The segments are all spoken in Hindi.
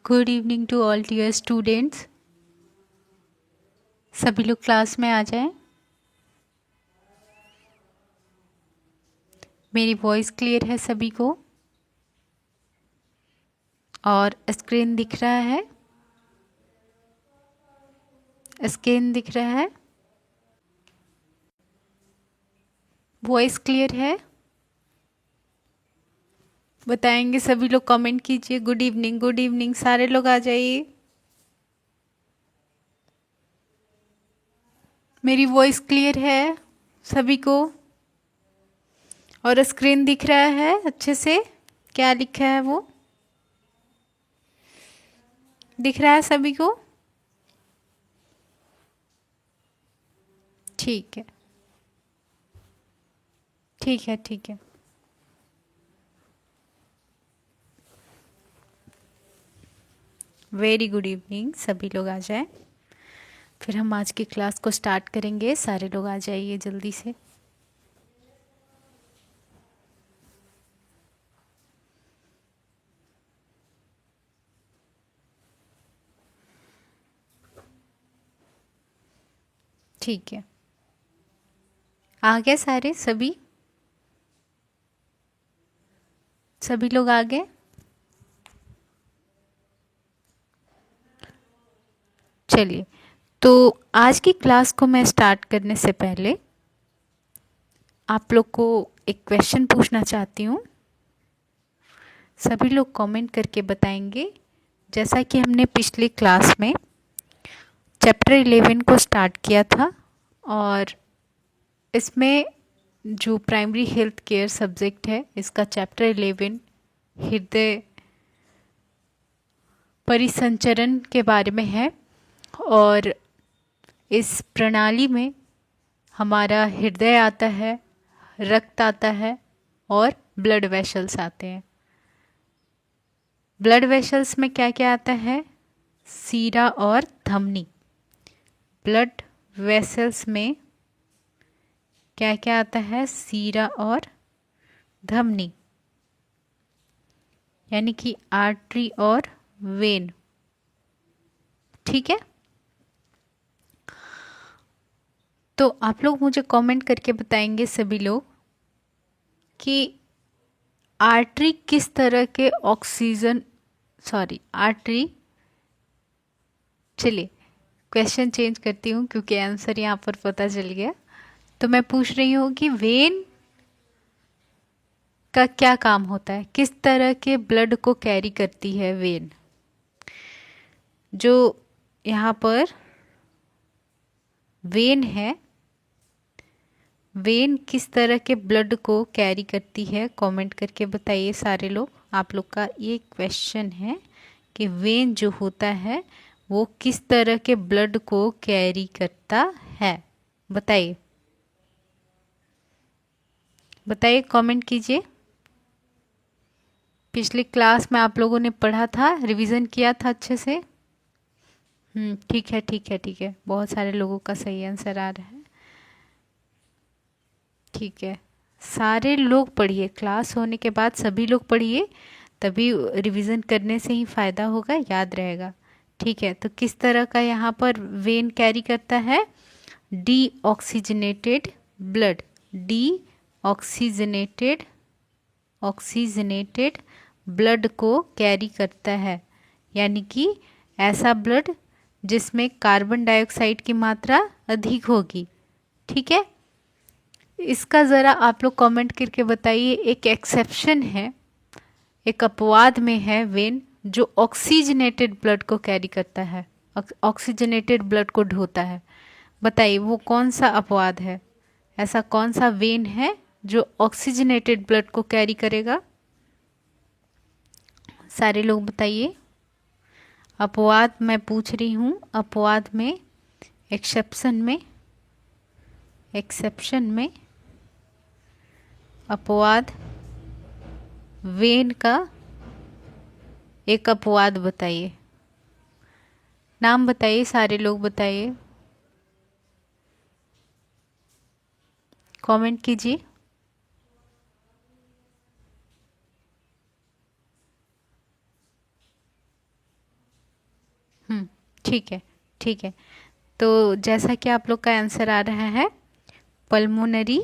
Good evening to all dear students. सभी लोग क्लास में आ जाएं। मेरी वॉइस क्लियर है सभी को और स्क्रीन दिख रहा है। स्क्रीन दिख रहा है। वॉइस क्लियर है। बताएंगे सभी लोग, कमेंट कीजिए। Good evening, good evening. सारे लोग आ जाइए। मेरी वॉइस क्लियर है सभी को और स्क्रीन दिख रहा है अच्छे से। क्या लिखा है वो दिख रहा है सभी को? ठीक है, ठीक है, ठीक है। Very good evening. सभी लोग आ जाएं, फिर हम आज की क्लास को स्टार्ट करेंगे। सारे लोग आ जाइए जल्दी से। ठीक है, आ गए सारे? सभी लोग आ गए। चलिए, तो आज की क्लास को मैं स्टार्ट करने से पहले आप लोग को एक क्वेश्चन पूछना चाहती हूँ। सभी लोग कमेंट करके बताएंगे। जैसा कि हमने पिछली क्लास में चैप्टर 11 को स्टार्ट किया था और इसमें जो प्राइमरी हेल्थ केयर सब्जेक्ट है, इसका चैप्टर 11 हृदय परिसंचरण के बारे में है। और इस प्रणाली में हमारा हृदय आता है, रक्त आता है और ब्लड वेसल्स आते हैं। ब्लड वेसल्स में क्या क्या आता है? सीरा और धमनी। ब्लड वेसल्स में क्या क्या आता है? सीरा और धमनी, यानी कि आर्टरी और वेन। ठीक है, तो आप लोग मुझे कमेंट करके बताएंगे सभी लोग कि आर्टरी किस तरह के ऑक्सीजन आर्टरी। चलिए, क्वेश्चन चेंज करती हूँ क्योंकि आंसर यहाँ पर पता चल गया। तो मैं पूछ रही हूँ कि वेन का क्या काम होता है, किस तरह के ब्लड को कैरी करती है वेन। जो यहाँ पर वेन है, वेन किस तरह के ब्लड को कैरी करती है? कमेंट करके बताइए सारे लोग। आप लोग का ये क्वेश्चन है कि वेन जो होता है वो किस तरह के ब्लड को कैरी करता है। बताइए, बताइए, कमेंट कीजिए। पिछली क्लास में आप लोगों ने पढ़ा था, रिवीजन किया था अच्छे से। ठीक है, ठीक है, ठीक है। बहुत सारे लोगों का सही आंसर आ रहा है। ठीक है, सारे लोग पढ़िए। क्लास होने के बाद सभी लोग पढ़िए, तभी रिवीजन करने से ही फायदा होगा, याद रहेगा। ठीक है, तो किस तरह का यहाँ पर वेन कैरी करता है? D oxygenated blood, D oxygenated oxygenated blood को कैरी करता है, यानी कि ऐसा ब्लड जिसमें कार्बन डाइऑक्साइड की मात्रा अधिक होगी। ठीक है, इसका ज़रा आप लोग कमेंट करके बताइए। एक एक्सेप्शन है, एक अपवाद में है वेन जो ऑक्सीजनेटेड ब्लड को कैरी करता है, ऑक्सीजनेटेड ब्लड को ढोता है। बताइए वो कौन सा अपवाद है? ऐसा कौन सा वेन है जो ऑक्सीजनेटेड ब्लड को कैरी करेगा? सारे लोग बताइए। अपवाद मैं पूछ रही हूँ, अपवाद में, एक्सेप्शन में अपवाद वेन का एक अपवाद बताइए। नाम बताइए, सारे लोग बताइए, कमेंट कीजिए। ठीक है, ठीक है। तो जैसा कि आप लोग का आंसर आ रहा है पल्मोनरी,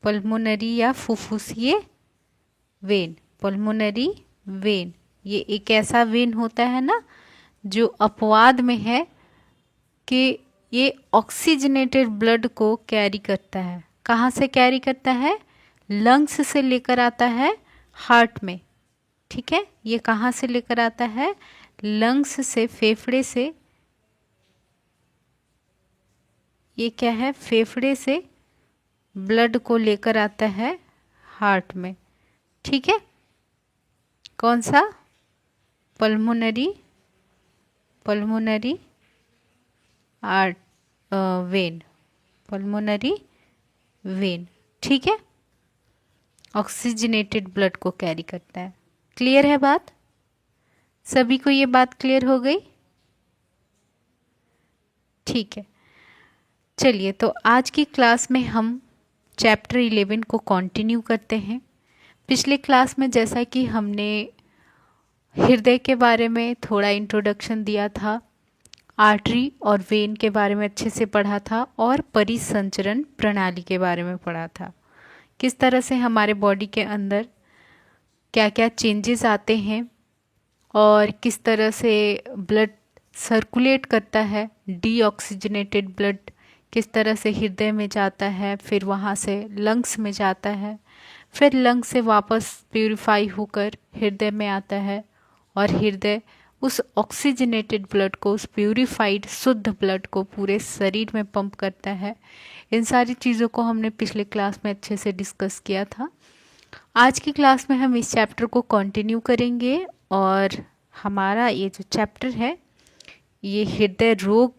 पल्मोनरी या फुफ्फुसीय वेन, पल्मोनरी वेन, ये एक ऐसा वेन होता है ना जो अपवाद में है कि ये ऑक्सीजनेटेड ब्लड को कैरी करता है। कहाँ से कैरी करता है? लंग्स से लेकर आता है हार्ट में, ठीक है। ये कहाँ से लेकर आता है? लंग्स से, फेफड़े से। ये क्या है? फेफड़े से ब्लड को लेकर आता है हार्ट में, ठीक है। कौन सा? Pulmonary, pulmonary art when, pulmonary vein, ठीक है। ऑक्सीजनेटेड ब्लड को कैरी करता है। क्लियर है बात? सभी को ये बात क्लियर हो गई? ठीक है, चलिए तो आज की क्लास में हम चैप्टर 11 को कंटिन्यू करते हैं। पिछले क्लास में जैसा कि हमने हृदय के बारे में थोड़ा इंट्रोडक्शन दिया था, आर्टरी और वेन के बारे में अच्छे से पढ़ा था, और परिसंचरण प्रणाली के बारे में पढ़ा था। किस तरह से हमारे बॉडी के अंदर क्या क्या चेंजेस आते हैं और किस तरह से ब्लड सर्कुलेट करता है, डीऑक्सीजनेटेड ब्लड किस तरह से हृदय में जाता है, फिर वहाँ से लंग्स में जाता है, फिर लंग्स से वापस प्यूरिफाई होकर हृदय में आता है, और हृदय उस ऑक्सीजनेटेड ब्लड को, उस प्यूरिफाइड शुद्ध ब्लड को पूरे शरीर में पंप करता है। इन सारी चीज़ों को हमने पिछले क्लास में अच्छे से डिस्कस किया था। आज की क्लास में हम इस चैप्टर को कंटिन्यू करेंगे, और हमारा ये जो चैप्टर है ये हृदय रोग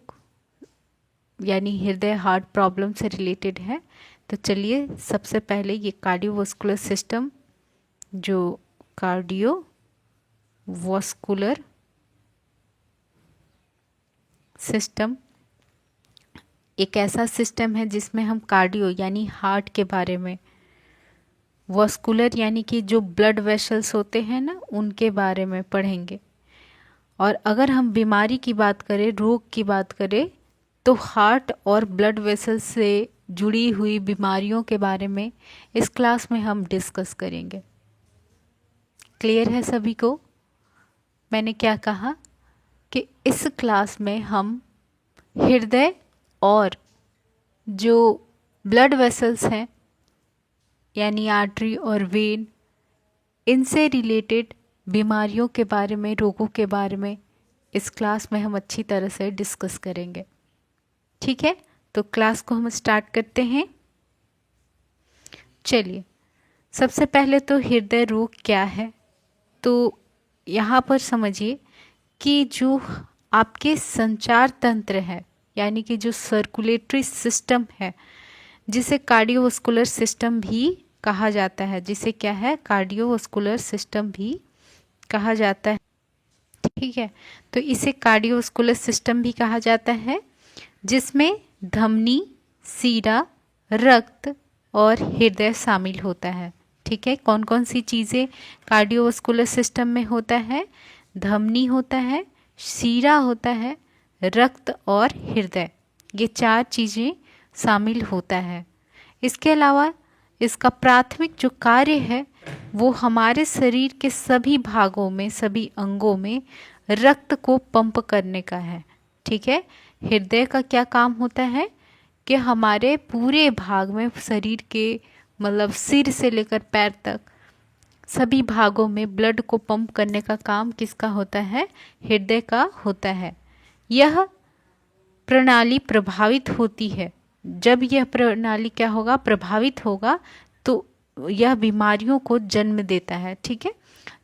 यानी हृदय हार्ट प्रॉब्लम से रिलेटेड है। तो चलिए सबसे पहले ये कार्डियोवास्कुलर सिस्टम, जो कार्डियोवास्कुलर सिस्टम एक ऐसा सिस्टम है जिसमें हम कार्डियो यानी हार्ट के बारे में, वास्कुलर यानी कि जो ब्लड वेसल्स होते हैं ना, उनके बारे में पढ़ेंगे। और अगर हम बीमारी की बात करें, रोग की बात करें, तो हार्ट और ब्लड वेसल्स से जुड़ी हुई बीमारियों के बारे में इस क्लास में हम डिस्कस करेंगे। क्लियर है सभी को? मैंने क्या कहा कि इस क्लास में हम हृदय और जो ब्लड वेसल्स हैं यानी आर्टरी और वेन, इनसे रिलेटेड बीमारियों के बारे में, रोगों के बारे में इस क्लास में हम अच्छी तरह से डिस्कस करेंगे, ठीक है। तो क्लास को हम स्टार्ट करते हैं। चलिए सबसे पहले तो हृदय रोग क्या है, तो यहाँ पर समझिए कि जो आपके संचार तंत्र है यानी कि जो सर्कुलेटरी सिस्टम है, जिसे कार्डियोवास्कुलर सिस्टम भी कहा जाता है, जिसे क्या है? कार्डियोवास्कुलर सिस्टम भी कहा जाता है, ठीक है। तो इसे कार्डियोवास्कुलर सिस्टम भी कहा जाता है, जिसमें धमनी, सीरा, रक्त और हृदय शामिल होता है, ठीक है। कौन कौन सी चीज़ें कार्डियोवास्कुलर सिस्टम में होता है? धमनी होता है, सीरा होता है, रक्त और हृदय, ये चार चीज़ें शामिल होता है। इसके अलावा इसका प्राथमिक जो कार्य है वो हमारे शरीर के सभी भागों में, सभी अंगों में रक्त को पंप करने का है, ठीक है। हृदय का क्या काम होता है कि हमारे पूरे भाग में, शरीर के मतलब सिर से लेकर पैर तक सभी भागों में ब्लड को पंप करने का काम किसका होता है? हृदय का होता है। यह प्रणाली प्रभावित होती है, जब यह प्रणाली क्या होगा? प्रभावित होगा, तो यह बीमारियों को जन्म देता है, ठीक है।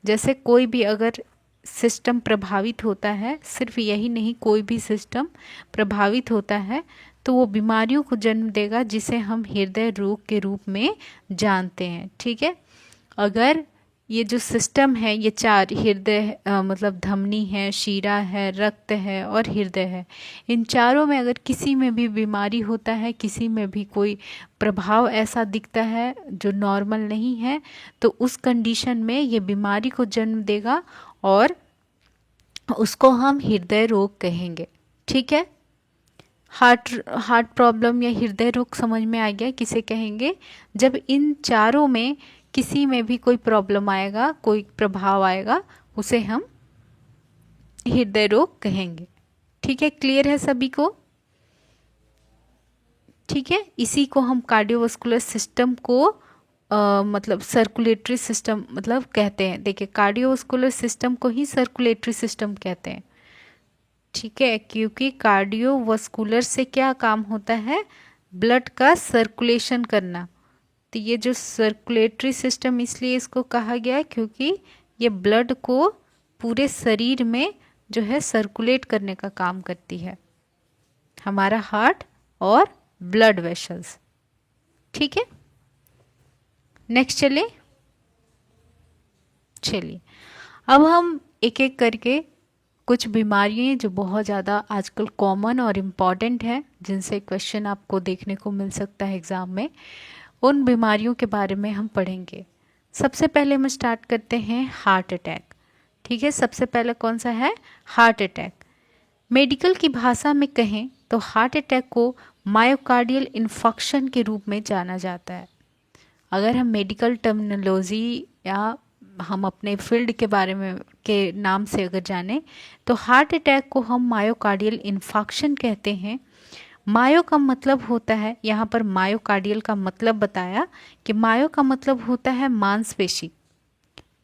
जैसे कोई भी अगर सिस्टम प्रभावित होता है, सिर्फ यही नहीं, कोई भी सिस्टम प्रभावित होता है तो वो बीमारियों को जन्म देगा, जिसे हम हृदय रोग के रूप में जानते हैं, ठीक है। अगर ये जो सिस्टम है, ये चार, हृदय मतलब धमनी है, शीरा है, रक्त है और हृदय है, इन चारों में अगर किसी में भी बीमारी होता है, किसी में भी कोई प्रभाव ऐसा दिखता है जो नॉर्मल नहीं है, तो उस कंडीशन में ये बीमारी को जन्म देगा और उसको हम हृदय रोग कहेंगे। ठीक है, हार्ट प्रॉब्लम या हृदय रोग समझ में आ गया किसे कहेंगे? जब इन चारों में किसी में भी कोई प्रॉब्लम आएगा, कोई प्रभाव आएगा, उसे हम हृदय रोग कहेंगे। ठीक है, क्लियर है सभी को? ठीक है, इसी को हम कार्डियोवास्कुलर सिस्टम को मतलब सर्कुलेटरी सिस्टम मतलब कहते हैं। देखिए, कार्डियोवास्कुलर सिस्टम को ही सर्कुलेटरी सिस्टम कहते हैं। ठीक है, क्योंकि कार्डियोवास्कुलर से क्या काम होता है? ब्लड का सर्कुलेशन करना। तो ये जो सर्कुलेटरी सिस्टम इसलिए इसको कहा गया क्योंकि ये ब्लड को पूरे शरीर में जो है सर्कुलेट करने का काम करती है, हमारा हार्ट और ब्लड वेसल्स। ठीक है, नेक्स्ट चलिए अब हम एक एक करके कुछ बीमारियां जो बहुत ज़्यादा आजकल कॉमन और इम्पॉर्टेंट है, जिनसे क्वेश्चन आपको देखने को मिल सकता है एग्ज़ाम में, उन बीमारियों के बारे में हम पढ़ेंगे। सबसे पहले हम स्टार्ट करते हैं हार्ट अटैक। ठीक है, सबसे पहले कौन सा है? Heart attack. मेडिकल की भाषा में कहें तो हार्ट अटैक को मायोकार्डियल इन्फॉक्शन के रूप में जाना जाता है। अगर हम मेडिकल टर्मिनोलॉजी या हम अपने फील्ड के बारे में के नाम से अगर जाने तो हार्ट अटैक को हम मायोकार्डियल इन्फॉक्शन कहते हैं। मायो का मतलब होता है, यहाँ पर मायोकार्डियल का मतलब बताया कि मायो का मतलब होता है मांसपेशी।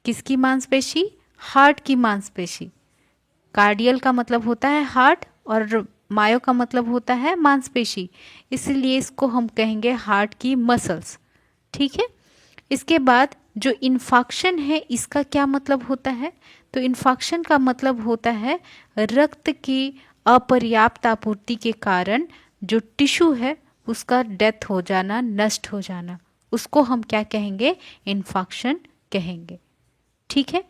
किसकी मांसपेशी? हार्ट की मांसपेशी। कार्डियल का मतलब होता है हार्ट और मायो का मतलब होता है मांसपेशी, इसलिए इसको हम कहेंगे हार्ट की मसल्स। ठीक है, इसके बाद जो इन्फॉक्शन है इसका क्या मतलब होता है? तो इन्फॉक्शन का मतलब होता है रक्त की अपर्याप्त आपूर्ति के कारण जो टिश्यू है उसका डेथ हो जाना, नष्ट हो जाना, उसको हम क्या कहेंगे? इन्फॉक्शन कहेंगे। ठीक है,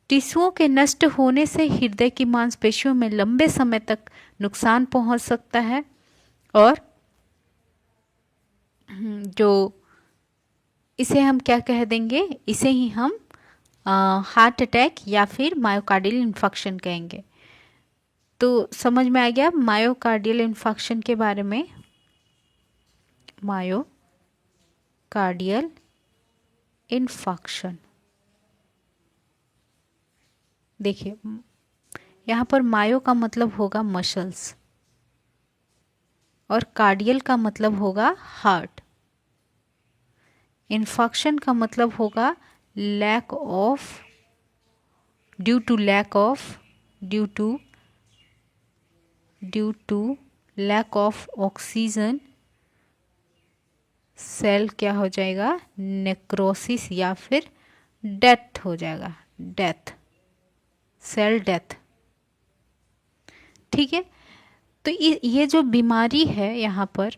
टिश्युओं के नष्ट होने से हृदय की मांसपेशियों में लंबे समय तक नुकसान पहुंच सकता है और जो इसे हम क्या कह देंगे? इसे ही हम हार्ट अटैक या फिर मायोकार्डियल इन्फॉक्शन कहेंगे। तो समझ में आ गया मायोकार्डियल इन्फॉक्शन के बारे में। मायोकार्डियल इन्फॉक्शन, देखिए यहाँ पर मायो का मतलब होगा मसल्स और कार्डियल का मतलब होगा हार्ट। इन्फॉक्शन का मतलब होगा lack of, due to lack of oxygen, cell क्या हो जाएगा? नेक्रोसिस या फिर डेथ हो जाएगा, डेथ, सेल डेथ। ठीक है, तो ये जो बीमारी है यहाँ पर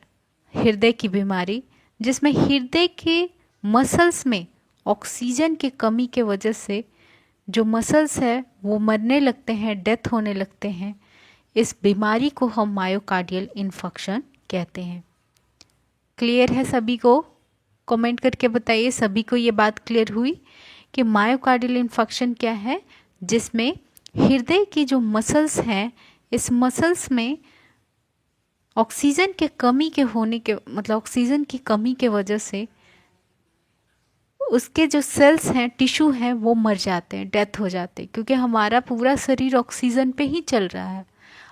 हृदय की बीमारी, जिसमें हृदय के मसल्स में ऑक्सीजन की कमी के वजह से जो मसल्स है वो मरने लगते हैं, डेथ होने लगते हैं, इस बीमारी को हम मायोकार्डियल इन्फॉक्शन कहते हैं। क्लियर है सभी को? कमेंट करके बताइए सभी को ये बात क्लियर हुई कि मायोकार्डियल इन्फॉक्शन क्या है? जिसमें हृदय की जो मसल्स हैं, इस मसल्स में ऑक्सीजन के कमी के होने के मतलब ऑक्सीजन की कमी के वजह से उसके जो सेल्स हैं, टिश्यू हैं, वो मर जाते हैं, डेथ हो जाते हैं, क्योंकि हमारा पूरा शरीर ऑक्सीजन पे ही चल रहा है।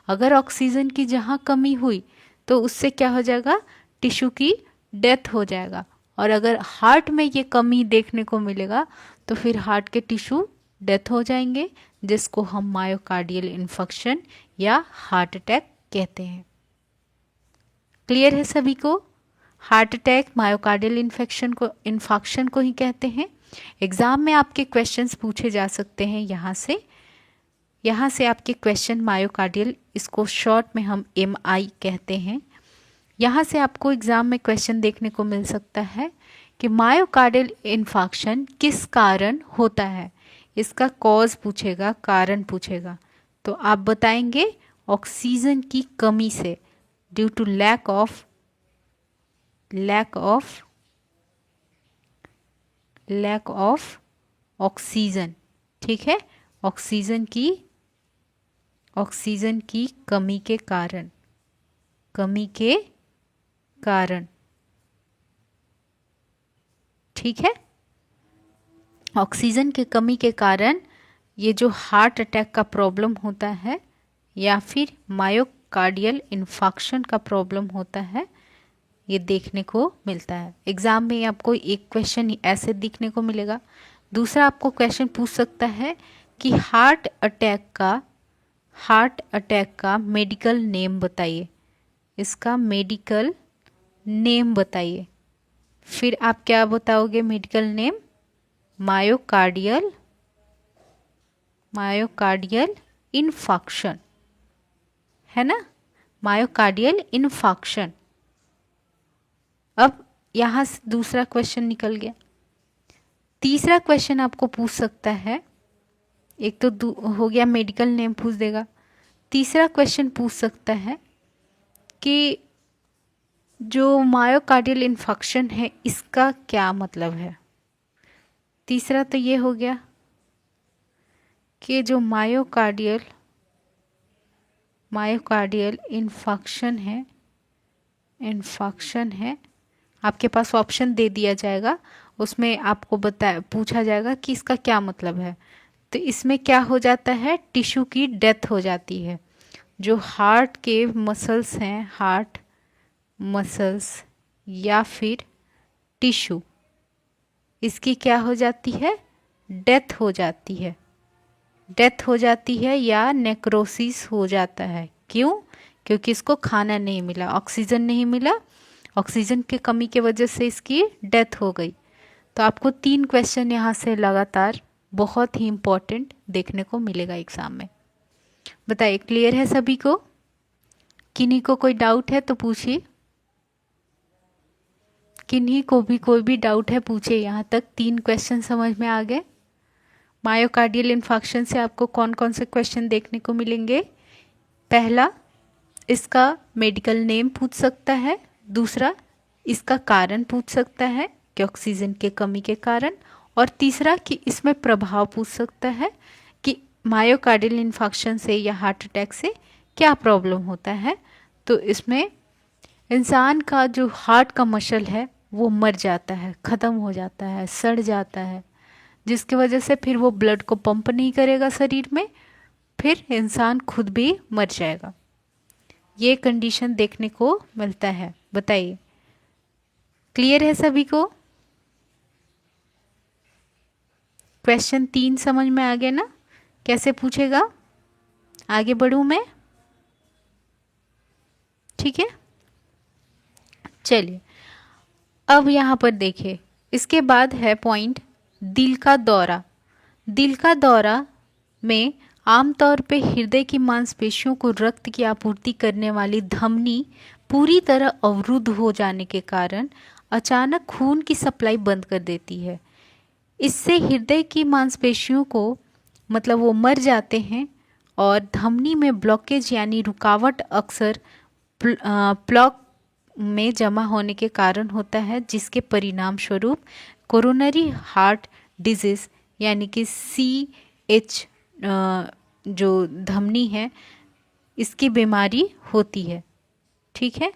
अगर ऑक्सीजन की जहाँ कमी हुई तो उससे क्या हो जाएगा? टिश्यू की डेथ हो जाएगा। और अगर हार्ट में ये कमी देखने को मिलेगा तो फिर हार्ट के टिश्यू डेथ हो जाएंगे, जिसको हम मायोकार्डियल इन्फॉक्शन या हार्ट अटैक कहते हैं। क्लियर है सभी को? हार्ट अटैक मायोकार्डियल इन्फॉक्शन को ही कहते हैं। एग्जाम में आपके क्वेश्चंस पूछे जा सकते हैं यहाँ से आपके क्वेश्चन मायोकार्डियल, इसको शॉर्ट में हम MI कहते हैं। यहाँ से आपको एग्जाम में क्वेश्चन देखने को मिल सकता है कि मायोकार्डियल इन्फॉक्शन किस कारण होता है। इसका कॉज पूछेगा, कारण पूछेगा, तो आप बताएंगे ऑक्सीजन की कमी से, due to lack of oxygen. ठीक है, ऑक्सीजन की ऑक्सीजन की कमी के कारण, कमी के कारण, ठीक है। ऑक्सीजन की कमी के कारण ये जो हार्ट अटैक का प्रॉब्लम होता है या फिर मायोकार्डियल इन्फार्क्शन का प्रॉब्लम होता है, ये देखने को मिलता है। एग्जाम में आपको एक क्वेश्चन ऐसे दिखने को मिलेगा। दूसरा आपको क्वेश्चन पूछ सकता है कि हार्ट अटैक का मेडिकल नेम बताइए, इसका मेडिकल नेम बताइए। फिर आप क्या बताओगे मेडिकल नेम? मायोकार्डियल इन्फार्क्शन, है ना, मायोकार्डियल इन्फार्क्शन। अब यहां से दूसरा क्वेश्चन निकल गया। तीसरा क्वेश्चन आपको पूछ सकता है, एक तो हो गया मेडिकल नेम पूछ देगा, तीसरा क्वेश्चन पूछ सकता है कि जो मायोकार्डियल इन्फार्क्शन है इसका क्या मतलब है। तीसरा तो ये हो गया कि जो मायोकार्डियल इन्फार्क्शन है, आपके पास ऑप्शन दे दिया जाएगा, उसमें आपको पूछा जाएगा कि इसका क्या मतलब है। तो इसमें क्या हो जाता है, टिश्यू की डेथ हो जाती है। जो हार्ट के मसल्स हैं, हार्ट मसल्स या फिर टिश्यू, इसकी क्या हो जाती है, डेथ हो जाती है, या नेक्रोसिस हो जाता है। क्यों? क्योंकि इसको खाना नहीं मिला, ऑक्सीजन नहीं मिला, ऑक्सीजन की कमी की वजह से इसकी डेथ हो गई। तो आपको 3 क्वेश्चन यहाँ से लगातार बहुत ही इम्पोर्टेंट देखने को मिलेगा एग्जाम में। बताइए क्लियर है सभी को? किन्हीं को कोई डाउट है तो पूछिए, किन्हीं को भी कोई भी डाउट है पूछिए। यहाँ तक 3 क्वेश्चन समझ में आ गए। मायोकार्डियल इन्फार्क्शन से आपको कौन कौन से क्वेश्चन देखने को मिलेंगे? पहला, इसका मेडिकल नेम पूछ सकता है। दूसरा, इसका कारण पूछ सकता है कि ऑक्सीजन के कमी के कारण। और तीसरा कि इसमें प्रभाव पूछ सकता है कि मायोकार्डियल इन्फार्क्शन से या हार्ट अटैक से क्या प्रॉब्लम होता है। तो इसमें इंसान का जो हार्ट का मसल है वो मर जाता है, ख़त्म हो जाता है, सड़ जाता है, जिसकी वजह से फिर वो ब्लड को पंप नहीं करेगा शरीर में, फिर इंसान खुद भी मर जाएगा। ये कंडीशन देखने को मिलता है। बताइए क्लियर है सभी को? क्वेश्चन 3 समझ में आ गया ना, कैसे पूछेगा? आगे बढ़ूं मैं? ठीक है, चलिए अब यहाँ पर देखिए, इसके बाद है पॉइंट दिल का दौरा। दिल का दौरा में आमतौर पे हृदय की मांसपेशियों को रक्त की आपूर्ति करने वाली धमनी पूरी तरह अवरुद्ध हो जाने के कारण अचानक खून की सप्लाई बंद कर देती है। इससे हृदय की मांसपेशियों को मतलब वो मर जाते हैं और धमनी में ब्लॉकेज यानी रुकावट अक्सर प्लॉक में जमा होने के कारण होता है, जिसके परिणाम स्वरूप कोरोनरी हार्ट डिजीज यानी कि CH जो धमनी है इसकी बीमारी होती है। ठीक है,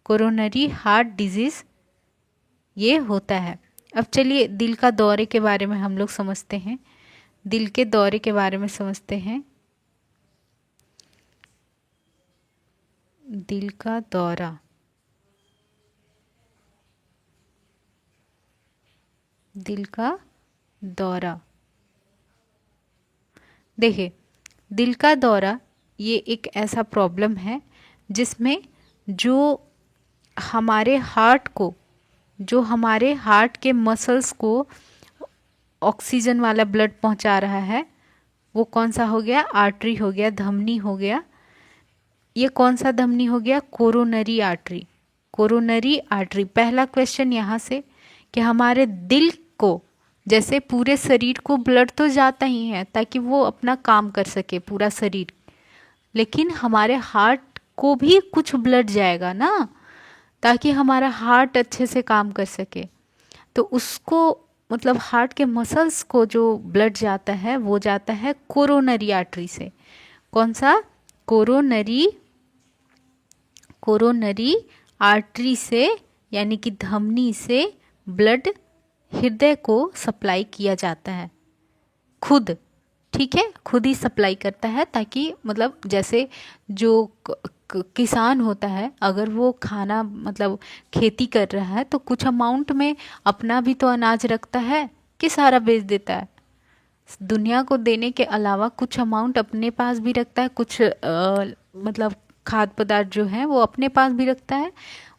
कोरोनरी हार्ट डिजीज ये होता है। अब चलिए दिल का दौरे के बारे में हम लोग समझते हैं। दिल के दौरे के बारे में समझते हैं। दिल का दौरा, दिल का दौरा, देखिए दिल का दौरा ये एक ऐसा प्रॉब्लम है जिसमें जो हमारे हार्ट के मसल्स को ऑक्सीजन वाला ब्लड पहुंचा रहा है, वो कौन सा हो गया? आर्टरी हो गया, धमनी हो गया। ये कौन सा धमनी हो गया? Coronary artery. Coronary artery. पहला क्वेश्चन यहाँ से कि हमारे दिल को, जैसे पूरे शरीर को ब्लड तो जाता ही है ताकि वो अपना काम कर सके पूरा शरीर, लेकिन हमारे हार्ट को भी कुछ ब्लड जाएगा ना, ताकि हमारा हार्ट अच्छे से काम कर सके। तो उसको मतलब हार्ट के मसल्स को जो ब्लड जाता है वो जाता है कोरोनरी आर्टरी से। कौन सा? कोरोनरी कोरोनरी आर्टरी से, यानी कि धमनी से ब्लड हृदय को सप्लाई किया जाता है खुद। ठीक है, खुद ही सप्लाई करता है, ताकि मतलब जैसे जो किसान होता है, अगर वो खाना मतलब खेती कर रहा है तो कुछ अमाउंट में अपना भी तो अनाज रखता है कि सारा बेच देता है। दुनिया को देने के अलावा कुछ अमाउंट अपने पास भी रखता है, कुछ मतलब खाद्य पदार्थ जो है वो अपने पास भी रखता है।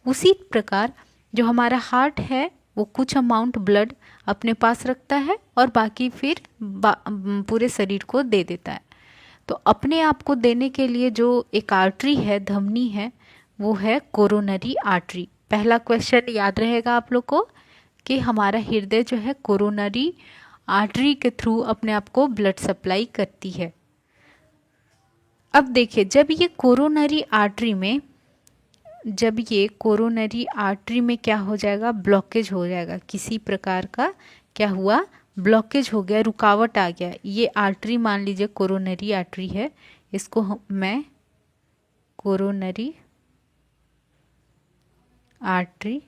उसी प्रकार जो हमारा हार्ट है वो कुछ अमाउंट ब्लड अपने पास रखता है और बाकी फिर पूरे शरीर को दे देता है। तो अपने आप को देने के लिए जो एक आर्टरी है, धमनी है, वो है कोरोनरी आर्टरी। पहला क्वेश्चन याद रहेगा आप लोग को कि हमारा हृदय जो है कोरोनरी आर्टरी के थ्रू अपने आप को ब्लड सप्लाई करती है। अब देखिए, जब ये कोरोनरी आर्टरी में क्या हो जाएगा, ब्लॉकेज हो जाएगा, किसी प्रकार का क्या हुआ, ब्लॉकेज हो गया, रुकावट आ गया। ये आर्टरी मान लीजिए कोरोनरी आर्टरी है, इसको मैं कोरोनरी आर्टरी,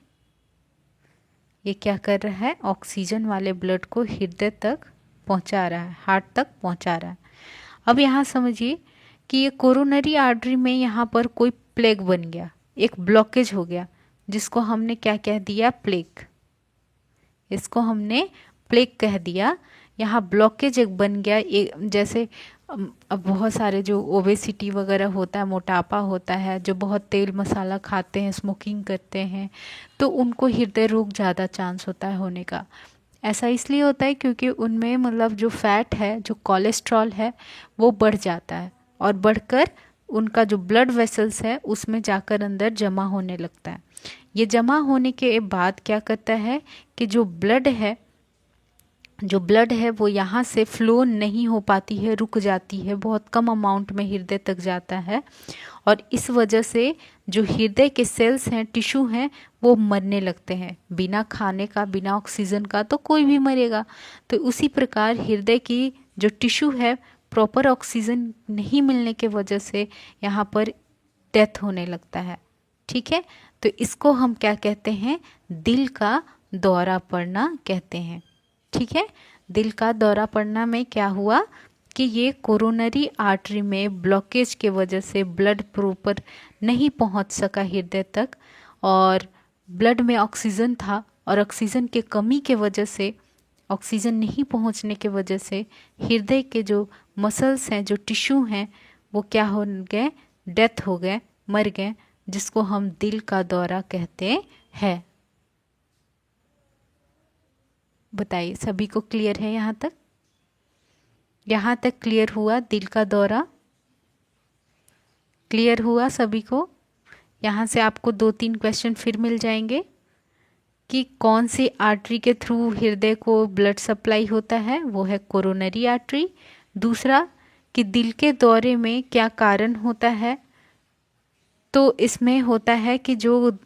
ये क्या कर रहा है, ऑक्सीजन वाले ब्लड को हृदय तक पहुंचा रहा है, हार्ट तक पहुंचा रहा है। अब यहाँ समझिए कि ये कोरोनरी आर्टरी में यहाँ पर कोई प्लेग बन गया, एक ब्लॉकेज हो गया, जिसको हमने क्या कह दिया, प्लेग। इसको हमने प्लेग कह दिया। यहाँ ब्लॉकेज एक बन गया, एक जैसे अब बहुत सारे जो ओबेसिटी वगैरह होता है, मोटापा होता है, जो बहुत तेल मसाला खाते हैं, स्मोकिंग करते हैं, तो उनको हृदय रोग ज़्यादा चांस होता है होने का। ऐसा इसलिए होता है क्योंकि उनमें मतलब जो फैट है, जो कोलेस्ट्रॉल है, वो बढ़ जाता है और बढ़कर उनका जो ब्लड वेसल्स है उसमें जाकर अंदर जमा होने लगता है। ये जमा होने के बाद क्या करता है कि जो ब्लड है वो यहाँ से फ्लो नहीं हो पाती है, रुक जाती है, बहुत कम अमाउंट में हृदय तक जाता है, और इस वजह से जो हृदय के सेल्स हैं, टिश्यू हैं, वो मरने लगते हैं। बिना खाने का, बिना ऑक्सीजन का तो कोई भी मरेगा। तो उसी प्रकार हृदय की जो टिश्यू है, प्रॉपर ऑक्सीजन नहीं मिलने के वजह से यहाँ पर डेथ होने लगता है। ठीक है, तो इसको हम क्या कहते हैं, दिल का दौरा पड़ना कहते हैं। ठीक है, दिल का दौरा पड़ना में क्या हुआ कि ये कोरोनरी आर्टरी में ब्लॉकेज के वजह से ब्लड प्रॉपर नहीं पहुंच सका हृदय तक, और ब्लड में ऑक्सीजन था और ऑक्सीजन के कमी के वजह से, ऑक्सीजन नहीं पहुंचने के वजह से हृदय के जो मसल्स हैं, जो टिश्यू हैं, वो क्या हो गए, डेथ हो गए, मर गए, जिसको हम दिल का दौरा कहते हैं। बताइए, सभी को क्लियर है यहाँ तक? यहाँ तक क्लियर हुआ? दिल का दौरा क्लियर हुआ सभी को? यहाँ से आपको 2-3 क्वेश्चन फिर मिल जाएंगे कि कौन सी आर्टरी के थ्रू हृदय को ब्लड सप्लाई होता है, वो है कोरोनरी आर्टरी। दूसरा कि दिल के दौरे में क्या कारण होता है, तो इसमें होता है कि जो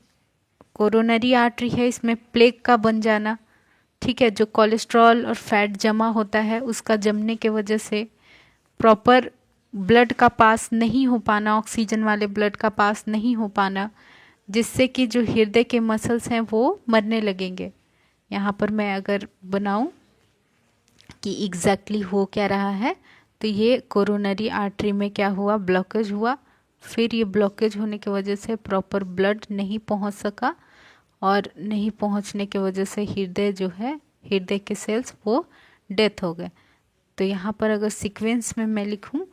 कोरोनरी आर्टरी है इसमें प्लेग का बन जाना। ठीक है, जो कोलेस्ट्रॉल और फैट जमा होता है उसका जमने के वजह से प्रॉपर ब्लड का पास नहीं हो पाना, ऑक्सीजन वाले ब्लड का पास नहीं हो पाना, जिससे कि जो हृदय के मसल्स हैं वो मरने लगेंगे। यहाँ पर मैं अगर बनाऊं कि एग्जैक्टली हो क्या रहा है, तो ये कोरोनरी आर्टरी में क्या हुआ, ब्लॉकेज हुआ। फिर ये ब्लॉकेज होने की वजह से प्रॉपर ब्लड नहीं पहुंच सका, और नहीं पहुंचने की वजह से हृदय जो है, हृदय के सेल्स वो डेथ हो गए। तो यहाँ पर अगर सीक्वेंस में मैं लिखूं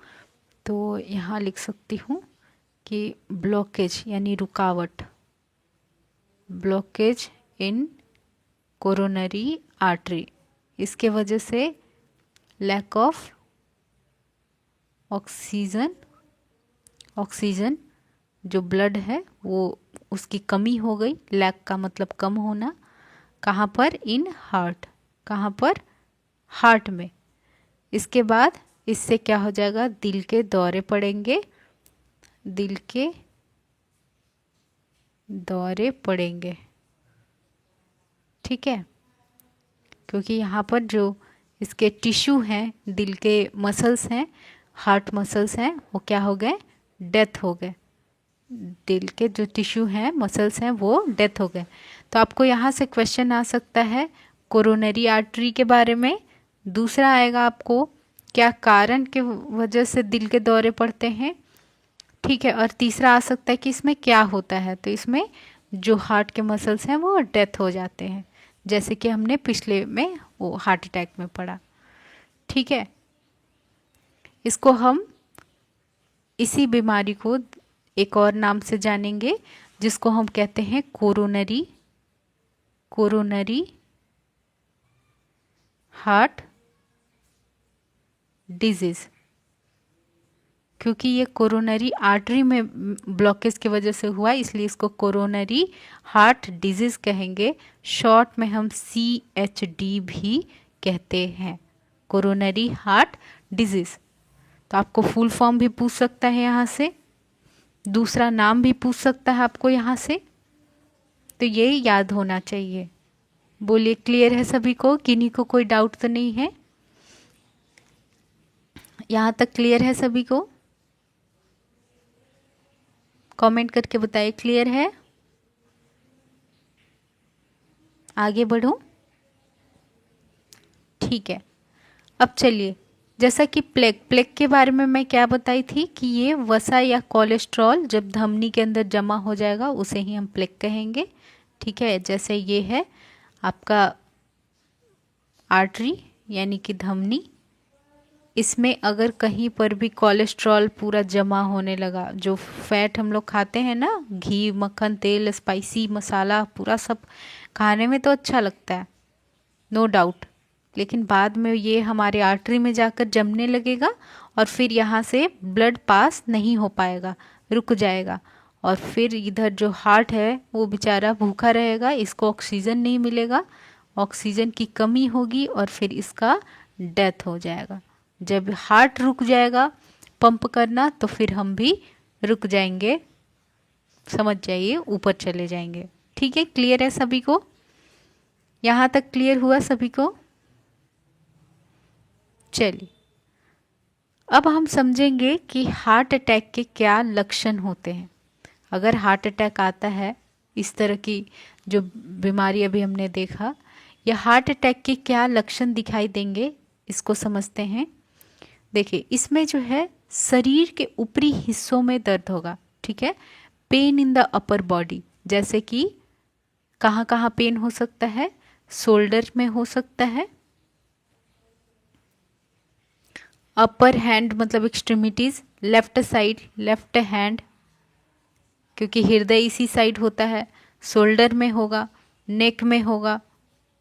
तो यहाँ लिख सकती हूँ कि ब्लॉकेज यानी रुकावट, ब्लॉकेज इन कोरोनरी आर्टरी, इसके वजह से लैक ऑफ ऑक्सीजन जो ब्लड है वो उसकी कमी हो गई। लैक का मतलब कम होना। कहाँ पर, इन हार्ट, कहाँ पर, हार्ट में। इसके बाद इससे क्या हो जाएगा, दिल के दौरे पड़ेंगे, दिल के दौरे पड़ेंगे। ठीक है, क्योंकि यहाँ पर जो इसके टिश्यू हैं, दिल के मसल्स हैं, हार्ट मसल्स हैं, वो क्या हो गए, डेथ हो गए। दिल के जो टिश्यू हैं, मसल्स हैं, वो डेथ हो गए। तो आपको यहाँ से क्वेश्चन आ सकता है कोरोनरी आर्टरी के बारे में। दूसरा आएगा आपको क्या कारण के वजह से दिल के दौरे पड़ते हैं, ठीक है। और तीसरा आ सकता है कि इसमें क्या होता है। तो इसमें जो हार्ट के मसल्स हैं वो डेथ हो जाते हैं, जैसे कि हमने पिछले में वो हार्ट अटैक में पढ़ा, ठीक है। इसको हम इसी बीमारी को एक और नाम से जानेंगे, जिसको हम कहते हैं कोरोनरी हार्ट डिजीज। क्योंकि ये कोरोनरी आर्टरी में ब्लॉकेज की वजह से हुआ, इसलिए इसको कोरोनरी हार्ट डिजीज कहेंगे। शॉर्ट में हम CHD भी कहते हैं, कोरोनरी हार्ट डिजीज। तो आपको फुल फॉर्म भी पूछ सकता है यहाँ से, दूसरा नाम भी पूछ सकता है आपको यहाँ से, तो ये याद होना चाहिए। बोलिए क्लियर है सभी को, किन्हीं को कोई डाउट तो नहीं है? यहाँ तक क्लियर है सभी को? कमेंट करके बताइए क्लियर है। आगे बढ़ूं? ठीक है। अब चलिए, जैसा कि प्लेग के बारे में मैं क्या बताई थी कि ये वसा या कोलेस्ट्रॉल जब धमनी के अंदर जमा हो जाएगा उसे ही हम प्लेग कहेंगे, ठीक है। जैसे ये है आपका आर्टरी यानी कि धमनी, इसमें अगर कहीं पर भी कोलेस्ट्रॉल पूरा जमा होने लगा, जो फैट हम लोग खाते हैं ना, घी मक्खन तेल स्पाइसी मसाला पूरा सब खाने में तो अच्छा लगता है, नो डाउट, लेकिन बाद में ये हमारे आर्टरी में जाकर जमने लगेगा और फिर यहाँ से ब्लड पास नहीं हो पाएगा, रुक जाएगा। और फिर इधर जो हार्ट है वो बेचारा भूखा रहेगा, इसको ऑक्सीजन नहीं मिलेगा, ऑक्सीजन की कमी होगी और फिर इसका डेथ हो जाएगा। जब हार्ट रुक जाएगा पंप करना तो फिर हम भी रुक जाएंगे, समझ जाइए, ऊपर चले जाएंगे, ठीक है। क्लियर है सभी को? यहाँ तक क्लियर हुआ सभी को? चलिए अब हम समझेंगे कि हार्ट अटैक के क्या लक्षण होते हैं। अगर हार्ट अटैक आता है, इस तरह की जो बीमारी अभी हमने देखा, या हार्ट अटैक के क्या लक्षण दिखाई देंगे, इसको समझते हैं। देखिए इसमें जो है शरीर के ऊपरी हिस्सों में दर्द होगा, ठीक है। Pain in the upper body, जैसे कि कहाँ कहाँ पेन हो सकता है, शोल्डर में हो सकता है, अपर हैंड मतलब extremities, left side left hand क्योंकि हृदय इसी साइड होता है, शोल्डर में होगा, नेक में होगा,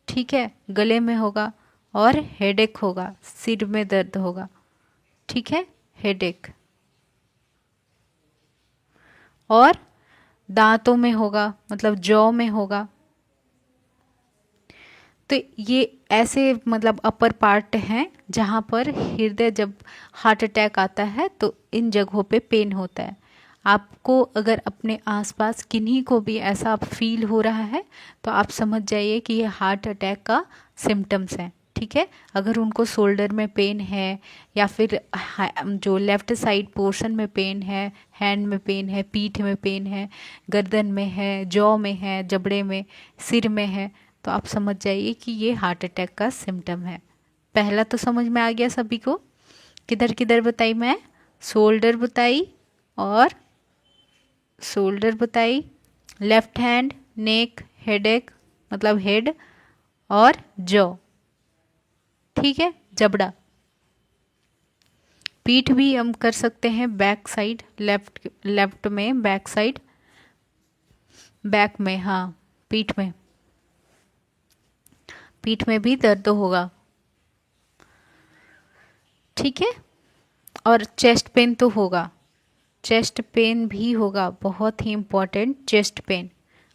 ठीक है, गले में होगा, और हेडेक होगा, सिर में दर्द होगा, ठीक है, हेडेक। और दांतों में होगा, मतलब जॉ में होगा। तो ये ऐसे मतलब अपर पार्ट हैं जहाँ पर हृदय जब हार्ट अटैक आता है तो इन जगहों पे पेन होता है। आपको अगर अपने आसपास किन्हीं को भी ऐसा फील हो रहा है तो आप समझ जाइए कि ये हार्ट अटैक का सिम्टम्स हैं, ठीक है। अगर उनको शोल्डर में पेन है या फिर जो लेफ्ट साइड पोर्शन में पेन है, हैंड में पेन है, पीठ में पेन है, गर्दन में है, जॉ में है, जबड़े में, सिर में है, तो आप समझ जाइए कि ये हार्ट अटैक का सिम्टम है। पहला तो समझ में आ गया सभी को? किधर किधर बताई मैं? शोल्डर बताई, और शोल्डर बताई, लेफ्ट हैंड, नेक, हेडेक मतलब हेड, और जॉ, ठीक है, जबड़ा। पीठ भी हम कर सकते हैं, बैक साइड, लेफ्ट में बैक साइड, बैक में, हाँ पीठ में, पीठ में भी दर्द होगा, ठीक है। और चेस्ट पेन तो होगा, चेस्ट पेन भी होगा, बहुत ही इम्पॉर्टेंट, चेस्ट पेन।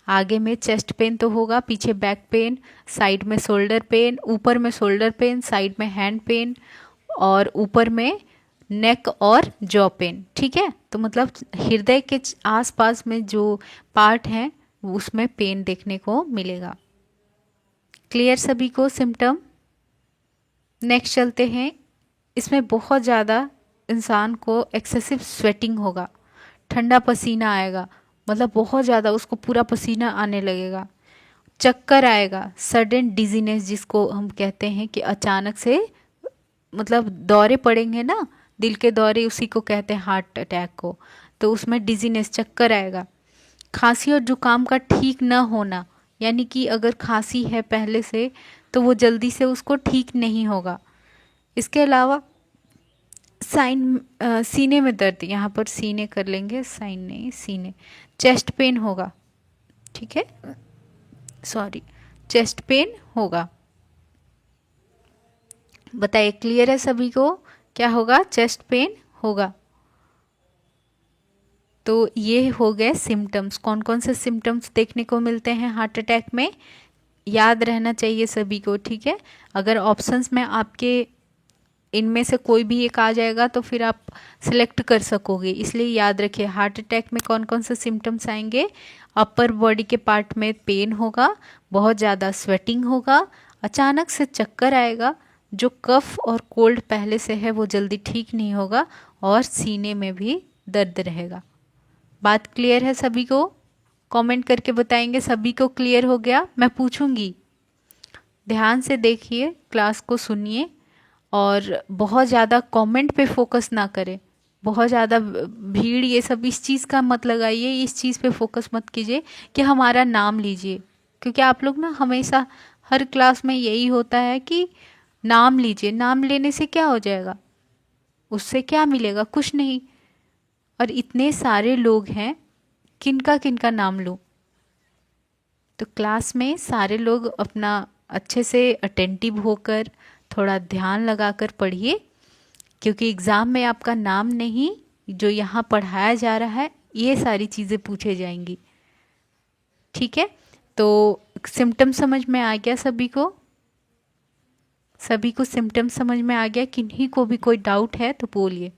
आगे में चेस्ट पेन तो होगा, पीछे बैक पेन, साइड में शोल्डर पेन, ऊपर में शोल्डर पेन, साइड में हैंड पेन, और ऊपर में नेक और जॉ पेन, ठीक है। तो मतलब हृदय के आसपास में जो पार्ट हैं उसमें पेन देखने को मिलेगा। क्लियर सभी को सिम्टम। नेक्स्ट चलते हैं। इसमें बहुत ज़्यादा इंसान को एक्सेसिव स्वेटिंग होगा, ठंडा पसीना आएगा, मतलब बहुत ज़्यादा उसको पूरा पसीना आने लगेगा, चक्कर आएगा, सडन डिजीनेस जिसको हम कहते हैं कि अचानक से मतलब दौरे पड़ेंगे ना, दिल के दौरे, उसी को कहते हैं हार्ट अटैक को, तो उसमें डिजीनेस, चक्कर आएगा। खांसी और जुकाम का ठीक न होना, यानी कि अगर खांसी है पहले से तो वो जल्दी से उसको ठीक नहीं होगा। इसके अलावा सीने में दर्द, यहाँ पर सीने कर लेंगे, साइन नहीं, सीने, चेस्ट पेन होगा, ठीक है, सॉरी, चेस्ट पेन होगा। बताइए क्लियर है सभी को, क्या होगा? चेस्ट पेन होगा। तो ये हो गए सिम्टम्स। कौन कौन से सिम्टम्स देखने को मिलते हैं हार्ट अटैक में, याद रहना चाहिए सभी को, ठीक है। अगर ऑप्शंस में आपके इनमें से कोई भी एक आ जाएगा तो फिर आप सिलेक्ट कर सकोगे, इसलिए याद रखिए हार्ट अटैक में कौन कौन से सिम्टम्स आएंगे। अपर बॉडी के पार्ट में पेन होगा, बहुत ज़्यादा स्वेटिंग होगा, अचानक से चक्कर आएगा, जो कफ और कोल्ड पहले से है वो जल्दी ठीक नहीं होगा, और सीने में भी दर्द रहेगा। बात क्लियर है सभी को? कमेंट करके बताएंगे सभी को क्लियर हो गया। मैं पूछूंगी, ध्यान से देखिए, क्लास को सुनिए और बहुत ज़्यादा कमेंट पे फोकस ना करें, बहुत ज़्यादा भीड़ ये सब इस चीज़ का मत लगाइए, इस चीज़ पे फोकस मत कीजिए कि हमारा नाम लीजिए, क्योंकि आप लोग ना हमेशा हर क्लास में यही होता है कि नाम लीजिए, नाम लेने से क्या हो जाएगा, उससे क्या मिलेगा? कुछ नहीं। और इतने सारे लोग हैं, किनका किनका नाम लूँ? तो क्लास में सारे लोग अपना अच्छे से अटेंटिव होकर थोड़ा ध्यान लगाकर पढ़िए, क्योंकि एग्ज़ाम में आपका नाम नहीं, जो यहाँ पढ़ाया जा रहा है ये सारी चीज़ें पूछे जाएंगी, ठीक है। तो सिम्टम समझ में आ गया सभी को? सभी को सिम्टम समझ में आ गया? किन्हीं को भी कोई डाउट है तो बोलिए।